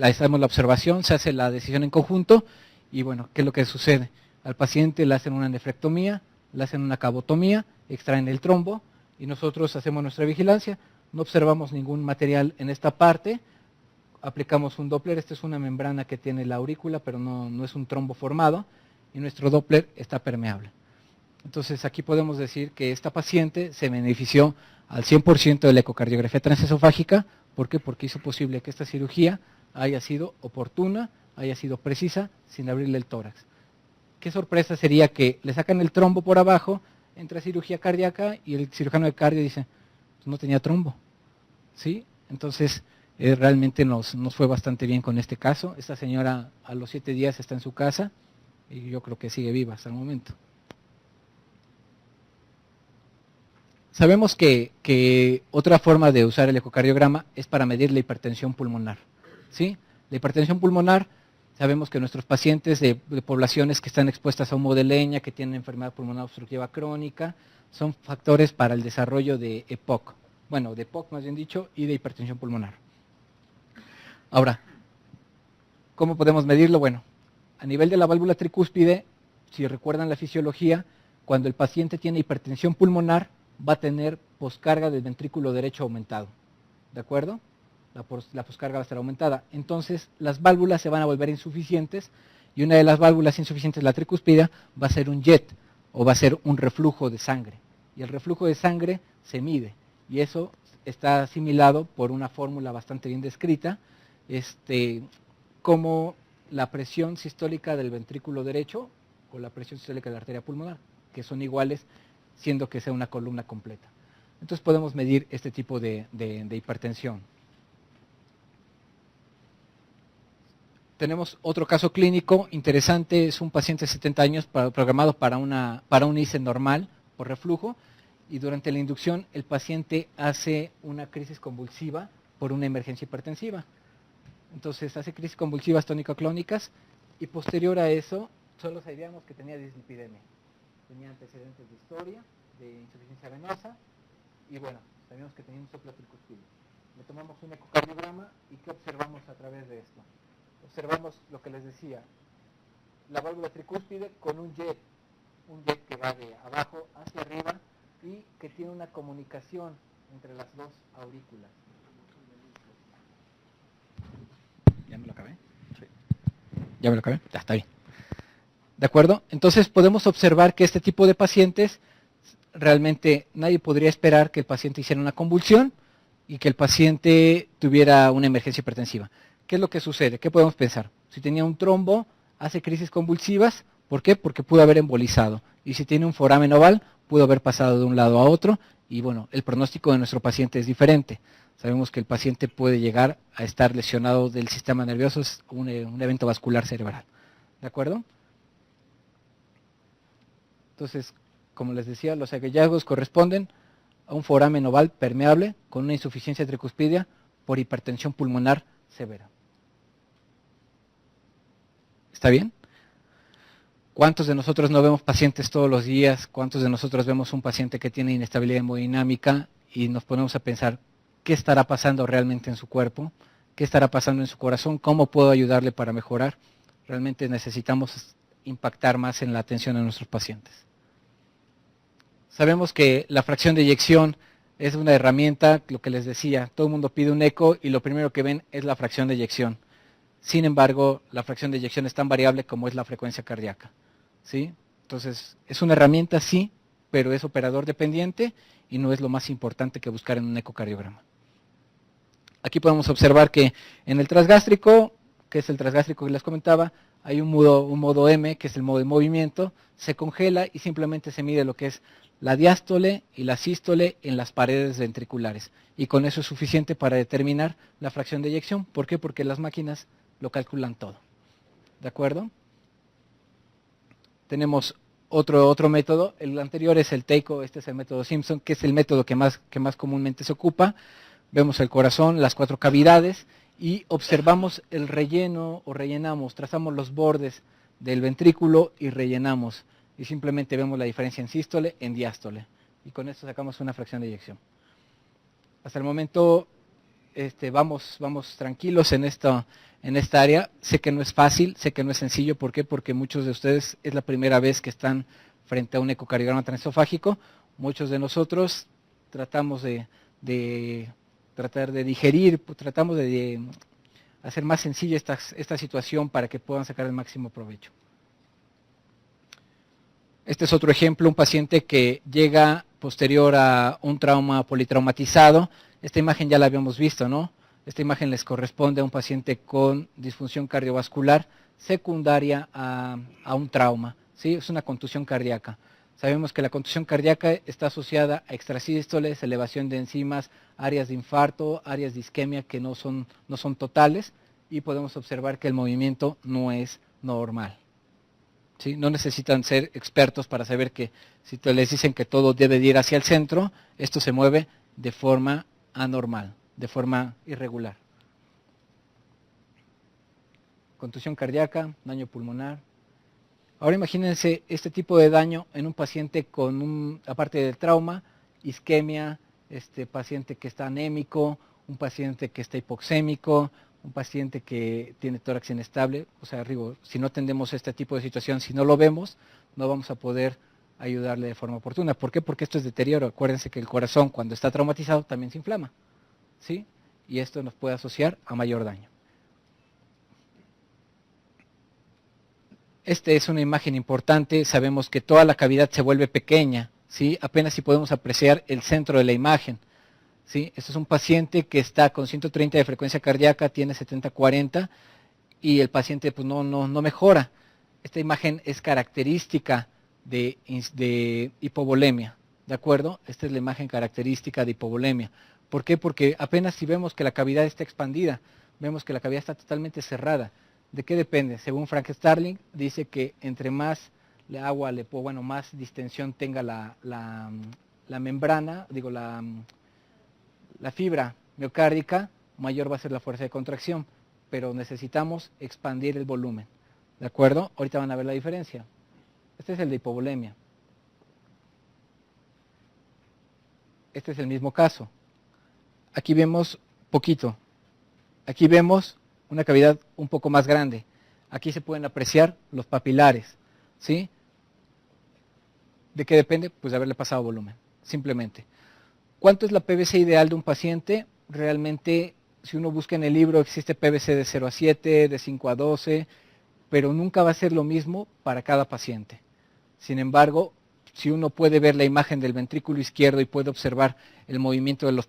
hacemos la observación, se hace la decisión en conjunto y bueno, ¿qué es lo que sucede? Al paciente le hacen una nefrectomía, le hacen una cavotomía, extraen el trombo y nosotros hacemos nuestra vigilancia, no observamos ningún material en esta parte, aplicamos un Doppler, esta es una membrana que tiene la aurícula, pero no es un trombo formado y nuestro Doppler está permeable. Entonces aquí podemos decir que esta paciente se benefició al 100% de la ecocardiografía transesofágica. ¿Por qué? Porque hizo posible que esta cirugía haya sido oportuna, haya sido precisa, sin abrirle el tórax. Qué sorpresa sería que le sacan el trombo por abajo, entra cirugía cardíaca y el cirujano de cardio dice, pues no tenía trombo. ¿Sí? Entonces realmente nos fue bastante bien con este caso. Esta señora a los 7 días está en su casa y yo creo que sigue viva hasta el momento. Sabemos que otra forma de usar el ecocardiograma es para medir la hipertensión pulmonar. ¿Sí? La hipertensión pulmonar, sabemos que nuestros pacientes de poblaciones que están expuestas a humo de leña, que tienen enfermedad pulmonar obstructiva crónica, son factores para el desarrollo de EPOC. Bueno, de EPOC más bien dicho, y de hipertensión pulmonar. Ahora, ¿cómo podemos medirlo? Bueno, a nivel de la válvula tricúspide, si recuerdan la fisiología, cuando el paciente tiene hipertensión pulmonar, va a tener poscarga del ventrículo derecho aumentado, ¿de acuerdo? La poscarga va a estar aumentada. Entonces, las válvulas se van a volver insuficientes y una de las válvulas insuficientes, la tricúspide, va a ser un jet o va a ser un reflujo de sangre. Y el reflujo de sangre se mide y eso está asimilado por una fórmula bastante bien descrita, como la presión sistólica del ventrículo derecho o la presión sistólica de la arteria pulmonar, que son iguales siendo que sea una columna completa. Entonces podemos medir este tipo de hipertensión. Tenemos otro caso clínico interesante, es un paciente de 70 años programado para un ICE normal por reflujo y durante la inducción el paciente hace una crisis convulsiva por una emergencia hipertensiva. Entonces hace crisis convulsivas tónico-clónicas y posterior a eso solo sabíamos que tenía dislipidemia. Tenía antecedentes de historia, de insuficiencia venosa, y bueno, sabíamos que tenía un soplo tricúspide. Le tomamos un ecocardiograma y ¿qué observamos a través de esto? Observamos lo que les decía, la válvula tricúspide con un jet que va de abajo hacia arriba y que tiene una comunicación entre las dos aurículas. ¿Ya me lo acabé? Sí. ¿Ya me lo acabé? Ya está bien. ¿De acuerdo? Entonces podemos observar que este tipo de pacientes, realmente nadie podría esperar que el paciente hiciera una convulsión y que el paciente tuviera una emergencia hipertensiva. ¿Qué es lo que sucede? ¿Qué podemos pensar? Si tenía un trombo, hace crisis convulsivas, ¿Por qué? Porque pudo haber embolizado. Y si tiene un foramen oval, pudo haber pasado de un lado a otro. Y bueno, el pronóstico de nuestro paciente es diferente. Sabemos que el paciente puede llegar a estar lesionado del sistema nervioso, es un evento vascular cerebral. ¿De acuerdo? Entonces, como les decía, los hallazgos corresponden a un foramen oval permeable con una insuficiencia tricuspidia por hipertensión pulmonar severa. ¿Está bien? ¿Cuántos de nosotros no vemos pacientes todos los días? ¿Cuántos de nosotros vemos un paciente que tiene inestabilidad hemodinámica y nos ponemos a pensar qué estará pasando realmente en su cuerpo? ¿Qué estará pasando en su corazón? ¿Cómo puedo ayudarle para mejorar? Realmente necesitamos impactar más en la atención a nuestros pacientes. Sabemos que la fracción de eyección es una herramienta, lo que les decía, todo el mundo pide un eco y lo primero que ven es la fracción de eyección. Sin embargo, la fracción de eyección es tan variable como es la frecuencia cardíaca, ¿sí? Entonces, es una herramienta, sí, pero es operador dependiente y no es lo más importante que buscar en un ecocardiograma. Aquí podemos observar que en el transgástrico, que es el transgástrico que les comentaba, hay un modo M, que es el modo de movimiento, se congela y simplemente se mide lo que es la diástole y la sístole en las paredes ventriculares. Y con eso es suficiente para determinar la fracción de eyección. ¿Por qué? Porque las máquinas lo calculan todo. ¿De acuerdo? Tenemos otro método, el anterior es el TEICO, este es el método Simpson, que es el método que más comúnmente se ocupa. Vemos el corazón, las 4 cavidades y observamos el relleno o rellenamos, trazamos los bordes del ventrículo y rellenamos. Y simplemente vemos la diferencia en sístole, en diástole. Y con esto sacamos una fracción de eyección. Hasta el momento vamos tranquilos en esta área. Sé que no es fácil, sé que no es sencillo. ¿Por qué? Porque muchos de ustedes es la primera vez que están frente a un ecocardiograma transesofágico. Muchos de nosotros tratamos tratar de digerir, tratamos de hacer más sencilla esta situación para que puedan sacar el máximo provecho. Este es otro ejemplo, un paciente que llega posterior a un trauma politraumatizado. Esta imagen ya la habíamos visto, ¿no? Esta imagen les corresponde a un paciente con disfunción cardiovascular secundaria a un trauma, ¿sí? Es una contusión cardíaca. Sabemos que la contusión cardíaca está asociada a extrasístoles, elevación de enzimas, áreas de infarto, áreas de isquemia que no son totales y podemos observar que el movimiento no es normal. ¿Sí? No necesitan ser expertos para saber que si les dicen que todo debe ir hacia el centro, esto se mueve de forma anormal, de forma irregular. Contusión cardíaca, daño pulmonar. Ahora imagínense este tipo de daño en un paciente con aparte del trauma, isquemia, paciente que está anémico, un paciente que está hipoxémico, un paciente que tiene tórax inestable. O sea, si no atendemos este tipo de situación, si no lo vemos, no vamos a poder ayudarle de forma oportuna. ¿Por qué? Porque esto es deterioro. Acuérdense que el corazón cuando está traumatizado también se inflama, ¿sí? Y esto nos puede asociar a mayor daño. Esta es una imagen importante, sabemos que toda la cavidad se vuelve pequeña, ¿sí? Apenas si podemos apreciar el centro de la imagen, ¿sí? Este es un paciente que está con 130 de frecuencia cardíaca, tiene 70-40 y el paciente pues no mejora. Esta imagen es característica de hipovolemia, ¿de acuerdo? Esta es la imagen característica de hipovolemia. ¿Por qué? Porque apenas si vemos que la cavidad está expandida, vemos que la cavidad está totalmente cerrada. ¿De qué depende? Según Frank Starling, dice que entre más agua más distensión tenga la membrana, la fibra miocárdica, mayor va a ser la fuerza de contracción, pero necesitamos expandir el volumen, ¿de acuerdo? Ahorita van a ver la diferencia. Este es el de hipovolemia. Este es el mismo caso. Aquí vemos poquito. Aquí vemos una cavidad un poco más grande. Aquí se pueden apreciar los papilares, ¿sí? ¿De qué depende? Pues de haberle pasado volumen, simplemente. ¿Cuánto es la PVC ideal de un paciente? Realmente, si uno busca en el libro, existe PVC de 0 a 7, de 5 a 12, pero nunca va a ser lo mismo para cada paciente. Sin embargo, si uno puede ver la imagen del ventrículo izquierdo y puede observar el movimiento de los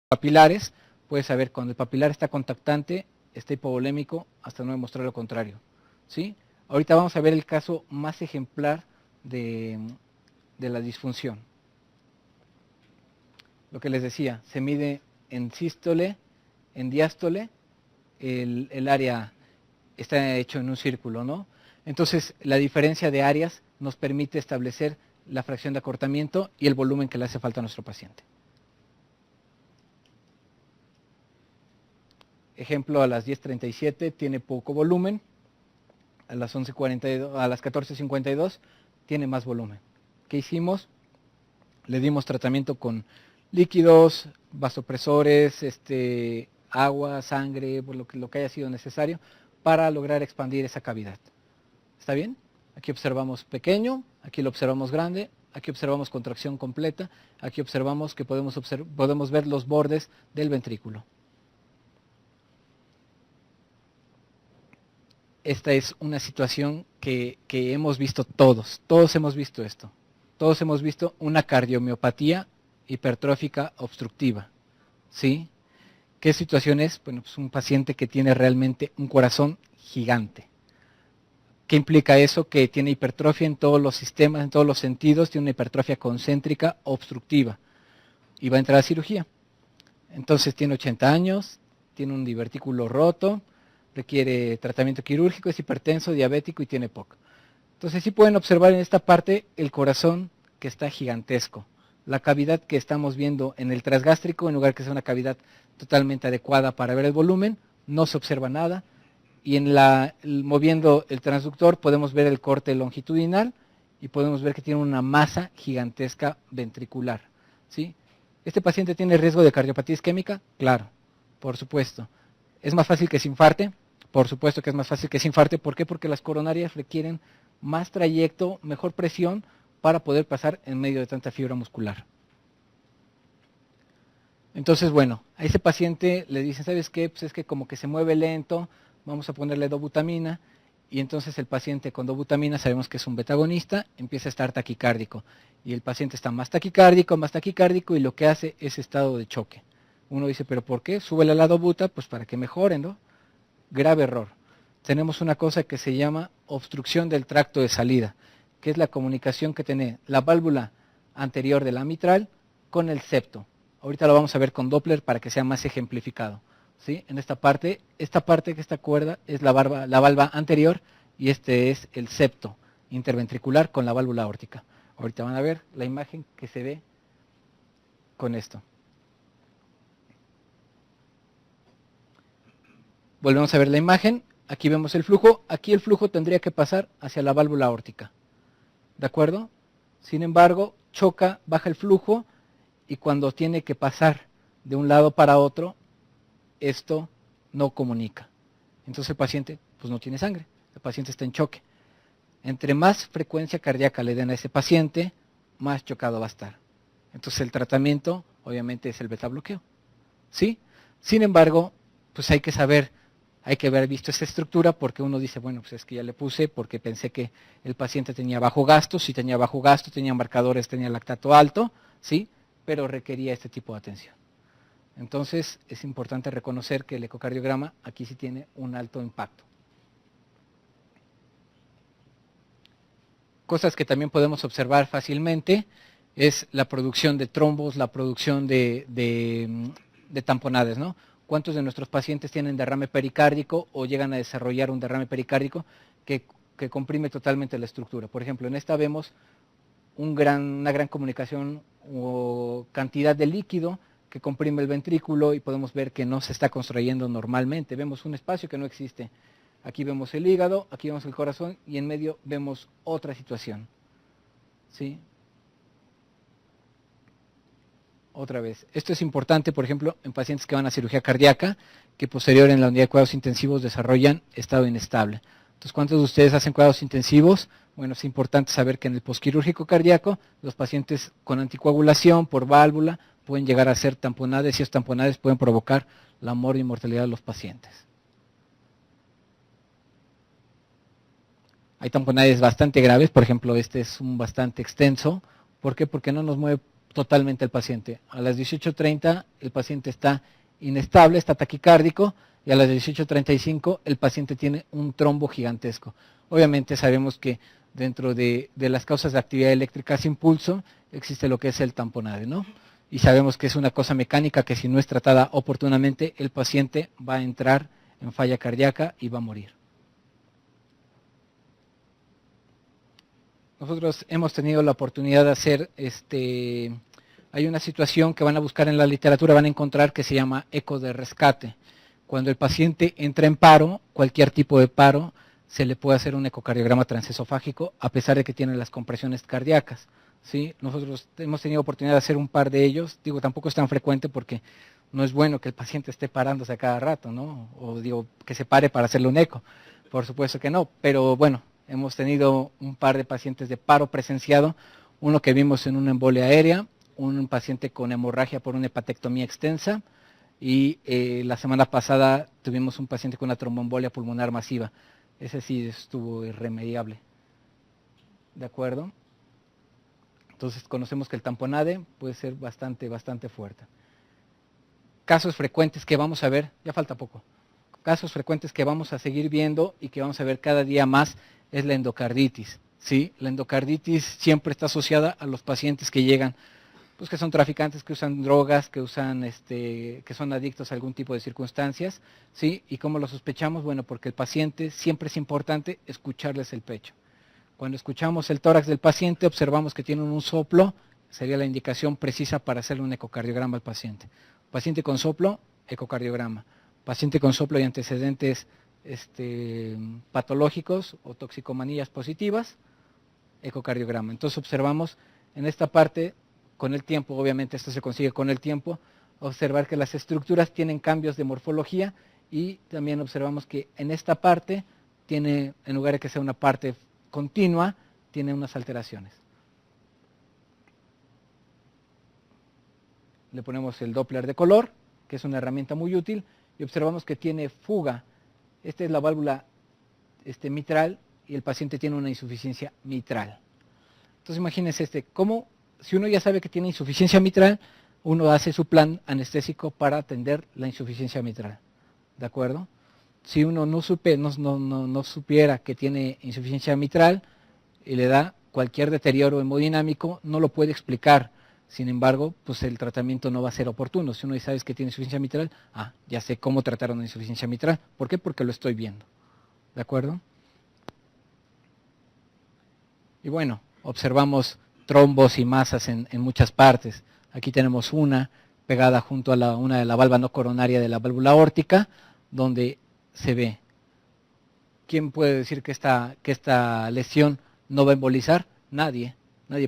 papilares, puede saber cuando el papilar está contactante está hipovolémico hasta no demostrar lo contrario, ¿sí? Ahorita vamos a ver el caso más ejemplar de la disfunción. Lo que les decía, se mide en sístole, en diástole, el área está hecho en un círculo, ¿no? Entonces, la diferencia de áreas nos permite establecer la fracción de acortamiento y el volumen que le hace falta a nuestro paciente. Ejemplo, a las 10:37 tiene poco volumen, a las 11:42, a las 14:52 tiene más volumen. ¿Qué hicimos? Le dimos tratamiento con líquidos, vasopresores, agua, sangre, lo que haya sido necesario para lograr expandir esa cavidad. ¿Está bien? Aquí observamos pequeño, aquí lo observamos grande, aquí observamos contracción completa, aquí observamos que podemos ver los bordes del ventrículo. Esta es una situación que hemos visto todos hemos visto esto. Todos hemos visto una cardiomiopatía hipertrófica obstructiva, ¿sí? ¿Qué situación es? Bueno, pues un paciente que tiene realmente un corazón gigante. ¿Qué implica eso? Que tiene hipertrofia en todos los sistemas, en todos los sentidos, tiene una hipertrofia concéntrica obstructiva y va a entrar a cirugía. Entonces tiene 80 años, tiene un divertículo roto, requiere tratamiento quirúrgico, es hipertenso, diabético y tiene POC. Entonces sí pueden observar en esta parte el corazón que está gigantesco. La cavidad que estamos viendo en el transgástrico, en lugar que sea una cavidad totalmente adecuada para ver el volumen, no se observa nada. Y moviendo el transductor podemos ver el corte longitudinal y podemos ver que tiene una masa gigantesca ventricular, ¿sí? ¿Este paciente tiene riesgo de cardiopatía isquémica? Claro, por supuesto. ¿Es más fácil que se infarte? Por supuesto que es más fácil que se infarte. ¿Por qué? Porque las coronarias requieren más trayecto, mejor presión para poder pasar en medio de tanta fibra muscular. Entonces, bueno, a ese paciente le dicen, ¿sabes qué? Pues es que como que se mueve lento, vamos a ponerle dobutamina, y entonces el paciente con dobutamina sabemos que es un betagonista, empieza a estar taquicárdico, y el paciente está más taquicárdico, y lo que hace es estado de choque. Uno dice, ¿pero por qué? Súbele a la dobuta, pues para que mejoren, ¿no? Grave error. Tenemos una cosa que se llama obstrucción del tracto de salida, que es la comunicación que tiene la válvula anterior de la mitral con el septo. Ahorita lo vamos a ver con Doppler para que sea más ejemplificado, ¿sí? En esta parte que esta cuerda es la valva anterior y este es el septo interventricular con la válvula aórtica. Ahorita van a ver la imagen que se ve con esto. Volvemos a ver la imagen, aquí vemos el flujo, aquí el flujo tendría que pasar hacia la válvula aórtica, ¿de acuerdo? Sin embargo, choca, baja el flujo y cuando tiene que pasar de un lado para otro, esto no comunica. Entonces el paciente pues no tiene sangre, el paciente está en choque. Entre más frecuencia cardíaca le den a ese paciente, más chocado va a estar. Entonces el tratamiento obviamente es el beta bloqueo, ¿sí? Sin embargo, pues hay que haber visto esa estructura porque uno dice, bueno, pues es que ya le puse porque pensé que el paciente tenía bajo gasto, si tenía bajo gasto, tenía marcadores, tenía lactato alto, ¿sí? Pero requería este tipo de atención. Entonces es importante reconocer que el ecocardiograma aquí sí tiene un alto impacto. Cosas que también podemos observar fácilmente es la producción de trombos, la producción de tamponades, ¿no? ¿Cuántos de nuestros pacientes tienen derrame pericárdico o llegan a desarrollar un derrame pericárdico que comprime totalmente la estructura? Por ejemplo, en esta vemos una gran comunicación o cantidad de líquido que comprime el ventrículo y podemos ver que no se está contrayendo normalmente. Vemos un espacio que no existe. Aquí vemos el hígado, aquí vemos el corazón y en medio vemos otra situación, ¿sí? Otra vez. Esto es importante, por ejemplo, en pacientes que van a cirugía cardíaca, que posterior en la unidad de cuidados intensivos desarrollan estado inestable. Entonces, ¿cuántos de ustedes hacen cuidados intensivos? Bueno, es importante saber que en el posquirúrgico cardíaco, los pacientes con anticoagulación por válvula pueden llegar a ser tamponades y esas tamponades pueden provocar la muerte y mortalidad de los pacientes. Hay tamponades bastante graves, por ejemplo, este es un bastante extenso. ¿Por qué? Porque no nos mueve totalmente el paciente. A las 18:30 el paciente está inestable, está taquicárdico y a las 18:35 el paciente tiene un trombo gigantesco. Obviamente sabemos que dentro de las causas de actividad eléctrica sin pulso existe lo que es el tamponade, ¿no? Y sabemos que es una cosa mecánica que si no es tratada oportunamente, el paciente va a entrar en falla cardíaca y va a morir. Nosotros hemos tenido la oportunidad de hacer, hay una situación que van a buscar en la literatura, van a encontrar que se llama eco de rescate. Cuando el paciente entra en paro, cualquier tipo de paro, se le puede hacer un ecocardiograma transesofágico a pesar de que tiene las compresiones cardíacas. ¿Sí? Nosotros hemos tenido oportunidad de hacer un par de ellos, digo, tampoco es tan frecuente porque no es bueno que el paciente esté parándose a cada rato, ¿no? O digo, que se pare para hacerle un eco, por supuesto que no, pero bueno, hemos tenido un par de pacientes de paro presenciado, uno que vimos en una embolia aérea, un paciente con hemorragia por una hepatectomía extensa, y la semana pasada tuvimos un paciente con una tromboembolia pulmonar masiva. Ese sí estuvo irremediable. ¿De acuerdo? Entonces conocemos que el tamponade puede ser bastante fuerte. Casos frecuentes que vamos a ver, ya falta poco, casos frecuentes que vamos a seguir viendo y que vamos a ver cada día más es la endocarditis. ¿Sí? La endocarditis siempre está asociada a los pacientes que llegan, pues que son traficantes, que usan drogas, que son adictos a algún tipo de circunstancias, ¿sí? ¿Y cómo lo sospechamos? Bueno, porque el paciente siempre es importante escucharles el pecho. Cuando escuchamos el tórax del paciente, observamos que tienen un soplo, sería la indicación precisa para hacerle un ecocardiograma al paciente. Paciente con soplo, ecocardiograma. Paciente con soplo y antecedentes patológicos o toxicomanías positivas, ecocardiograma. Entonces observamos en esta parte, con el tiempo, obviamente esto se consigue con el tiempo, observar que las estructuras tienen cambios de morfología y también observamos que en esta parte tiene, en lugar de que sea una parte continua, tiene unas alteraciones. Le ponemos el Doppler de color, que es una herramienta muy útil, y observamos que tiene fuga. Esta es la válvula mitral y el paciente tiene una insuficiencia mitral. Entonces imagínense cómo, si uno ya sabe que tiene insuficiencia mitral, uno hace su plan anestésico para atender la insuficiencia mitral. ¿De acuerdo? Si uno no supiera que tiene insuficiencia mitral y le da cualquier deterioro hemodinámico, no lo puede explicar. Sin embargo, pues el tratamiento no va a ser oportuno. Si uno ya sabe que tiene insuficiencia mitral, ya sé cómo tratar una insuficiencia mitral. ¿Por qué? Porque lo estoy viendo. ¿De acuerdo? Y bueno, observamos trombos y masas en muchas partes. Aquí tenemos una pegada junto a una de la valva no coronaria de la válvula aórtica, donde se ve. ¿Quién puede decir que esta lesión no va a embolizar? Nadie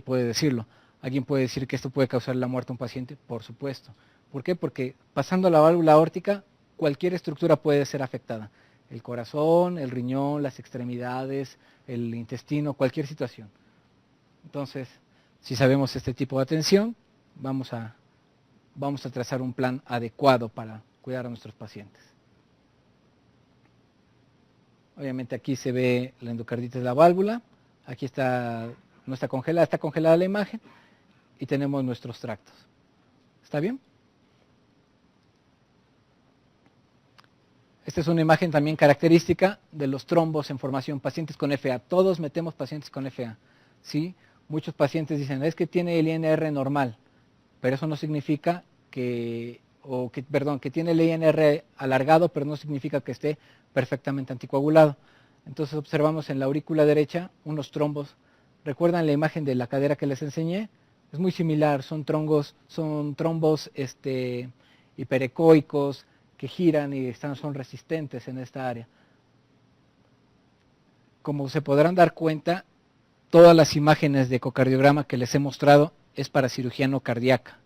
puede decirlo. ¿Alguien puede decir que esto puede causar la muerte a un paciente? Por supuesto. ¿Por qué? Porque pasando la válvula aórtica, cualquier estructura puede ser afectada. El corazón, el riñón, las extremidades, el intestino, cualquier situación. Entonces, si sabemos este tipo de atención, vamos a trazar un plan adecuado para cuidar a nuestros pacientes. Obviamente aquí se ve la endocarditis de la válvula, aquí no está congelada la imagen y tenemos nuestros tractos. ¿Está bien? Esta es una imagen también característica de los trombos en formación, pacientes con FA. Todos metemos pacientes con FA, ¿sí? Muchos pacientes dicen, es que tiene el INR normal, pero eso no significa que tiene el INR alargado, pero no significa que esté perfectamente anticoagulado. Entonces observamos en la aurícula derecha unos trombos. ¿Recuerdan la imagen de la cadera que les enseñé? Es muy similar, son trombos hiperecoicos que giran y son resistentes en esta área. Como se podrán dar cuenta, todas las imágenes de ecocardiograma que les he mostrado es para cirugía no cardíaca,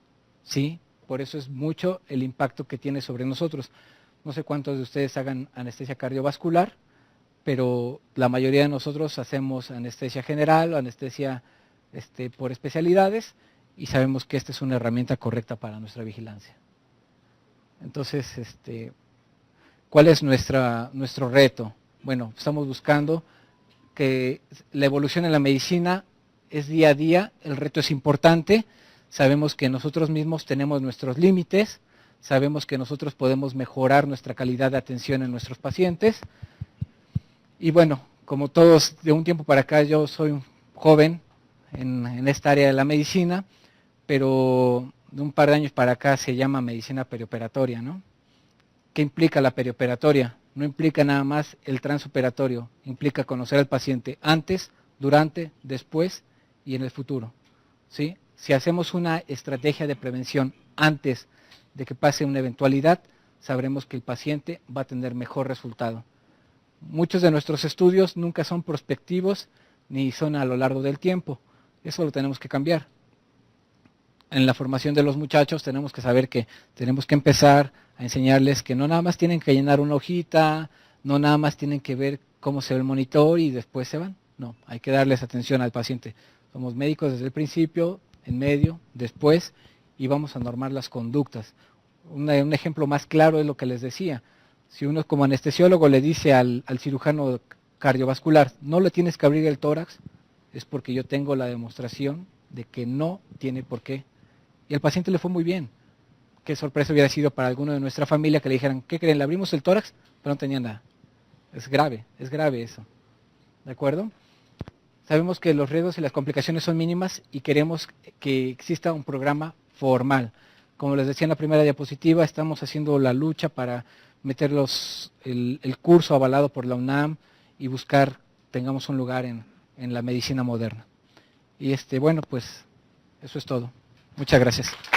¿sí? Por eso es mucho el impacto que tiene sobre nosotros. No sé cuántos de ustedes hagan anestesia cardiovascular, pero la mayoría de nosotros hacemos anestesia general o anestesia por especialidades y sabemos que esta es una herramienta correcta para nuestra vigilancia. Entonces, ¿cuál es nuestro reto? Bueno, estamos buscando que la evolución en la medicina es día a día, el reto es importante, sabemos que nosotros mismos tenemos nuestros límites, sabemos que nosotros podemos mejorar nuestra calidad de atención en nuestros pacientes. Y bueno, como todos, de un tiempo para acá yo soy un joven en esta área de la medicina, pero de un par de años para acá se llama medicina perioperatoria, ¿no? ¿Qué implica la perioperatoria? No implica nada más el transoperatorio, implica conocer al paciente antes, durante, después y en el futuro, ¿sí? Si hacemos una estrategia de prevención antes de que pase una eventualidad, sabremos que el paciente va a tener mejor resultado. Muchos de nuestros estudios nunca son prospectivos ni son a lo largo del tiempo. Eso lo tenemos que cambiar. En la formación de los muchachos tenemos que saber que tenemos que empezar a enseñarles que no nada más tienen que llenar una hojita, no nada más tienen que ver cómo se ve el monitor y después se van. No, hay que darles atención al paciente. Somos médicos desde el principio, en medio, después, y vamos a normar las conductas. Un ejemplo más claro es lo que les decía. Si uno como anestesiólogo le dice al cirujano cardiovascular, no le tienes que abrir el tórax, es porque yo tengo la demostración de que no tiene por qué. Y al paciente le fue muy bien. Qué sorpresa hubiera sido para alguno de nuestra familia que le dijeran, ¿qué creen? Le abrimos el tórax, pero no tenía nada. Es grave eso. ¿De acuerdo? Sabemos que los riesgos y las complicaciones son mínimas y queremos que exista un programa formal. Como les decía en la primera diapositiva, estamos haciendo la lucha para meter el curso avalado por la UNAM y buscar tengamos un lugar en la medicina moderna. Y bueno, pues eso es todo. Muchas gracias.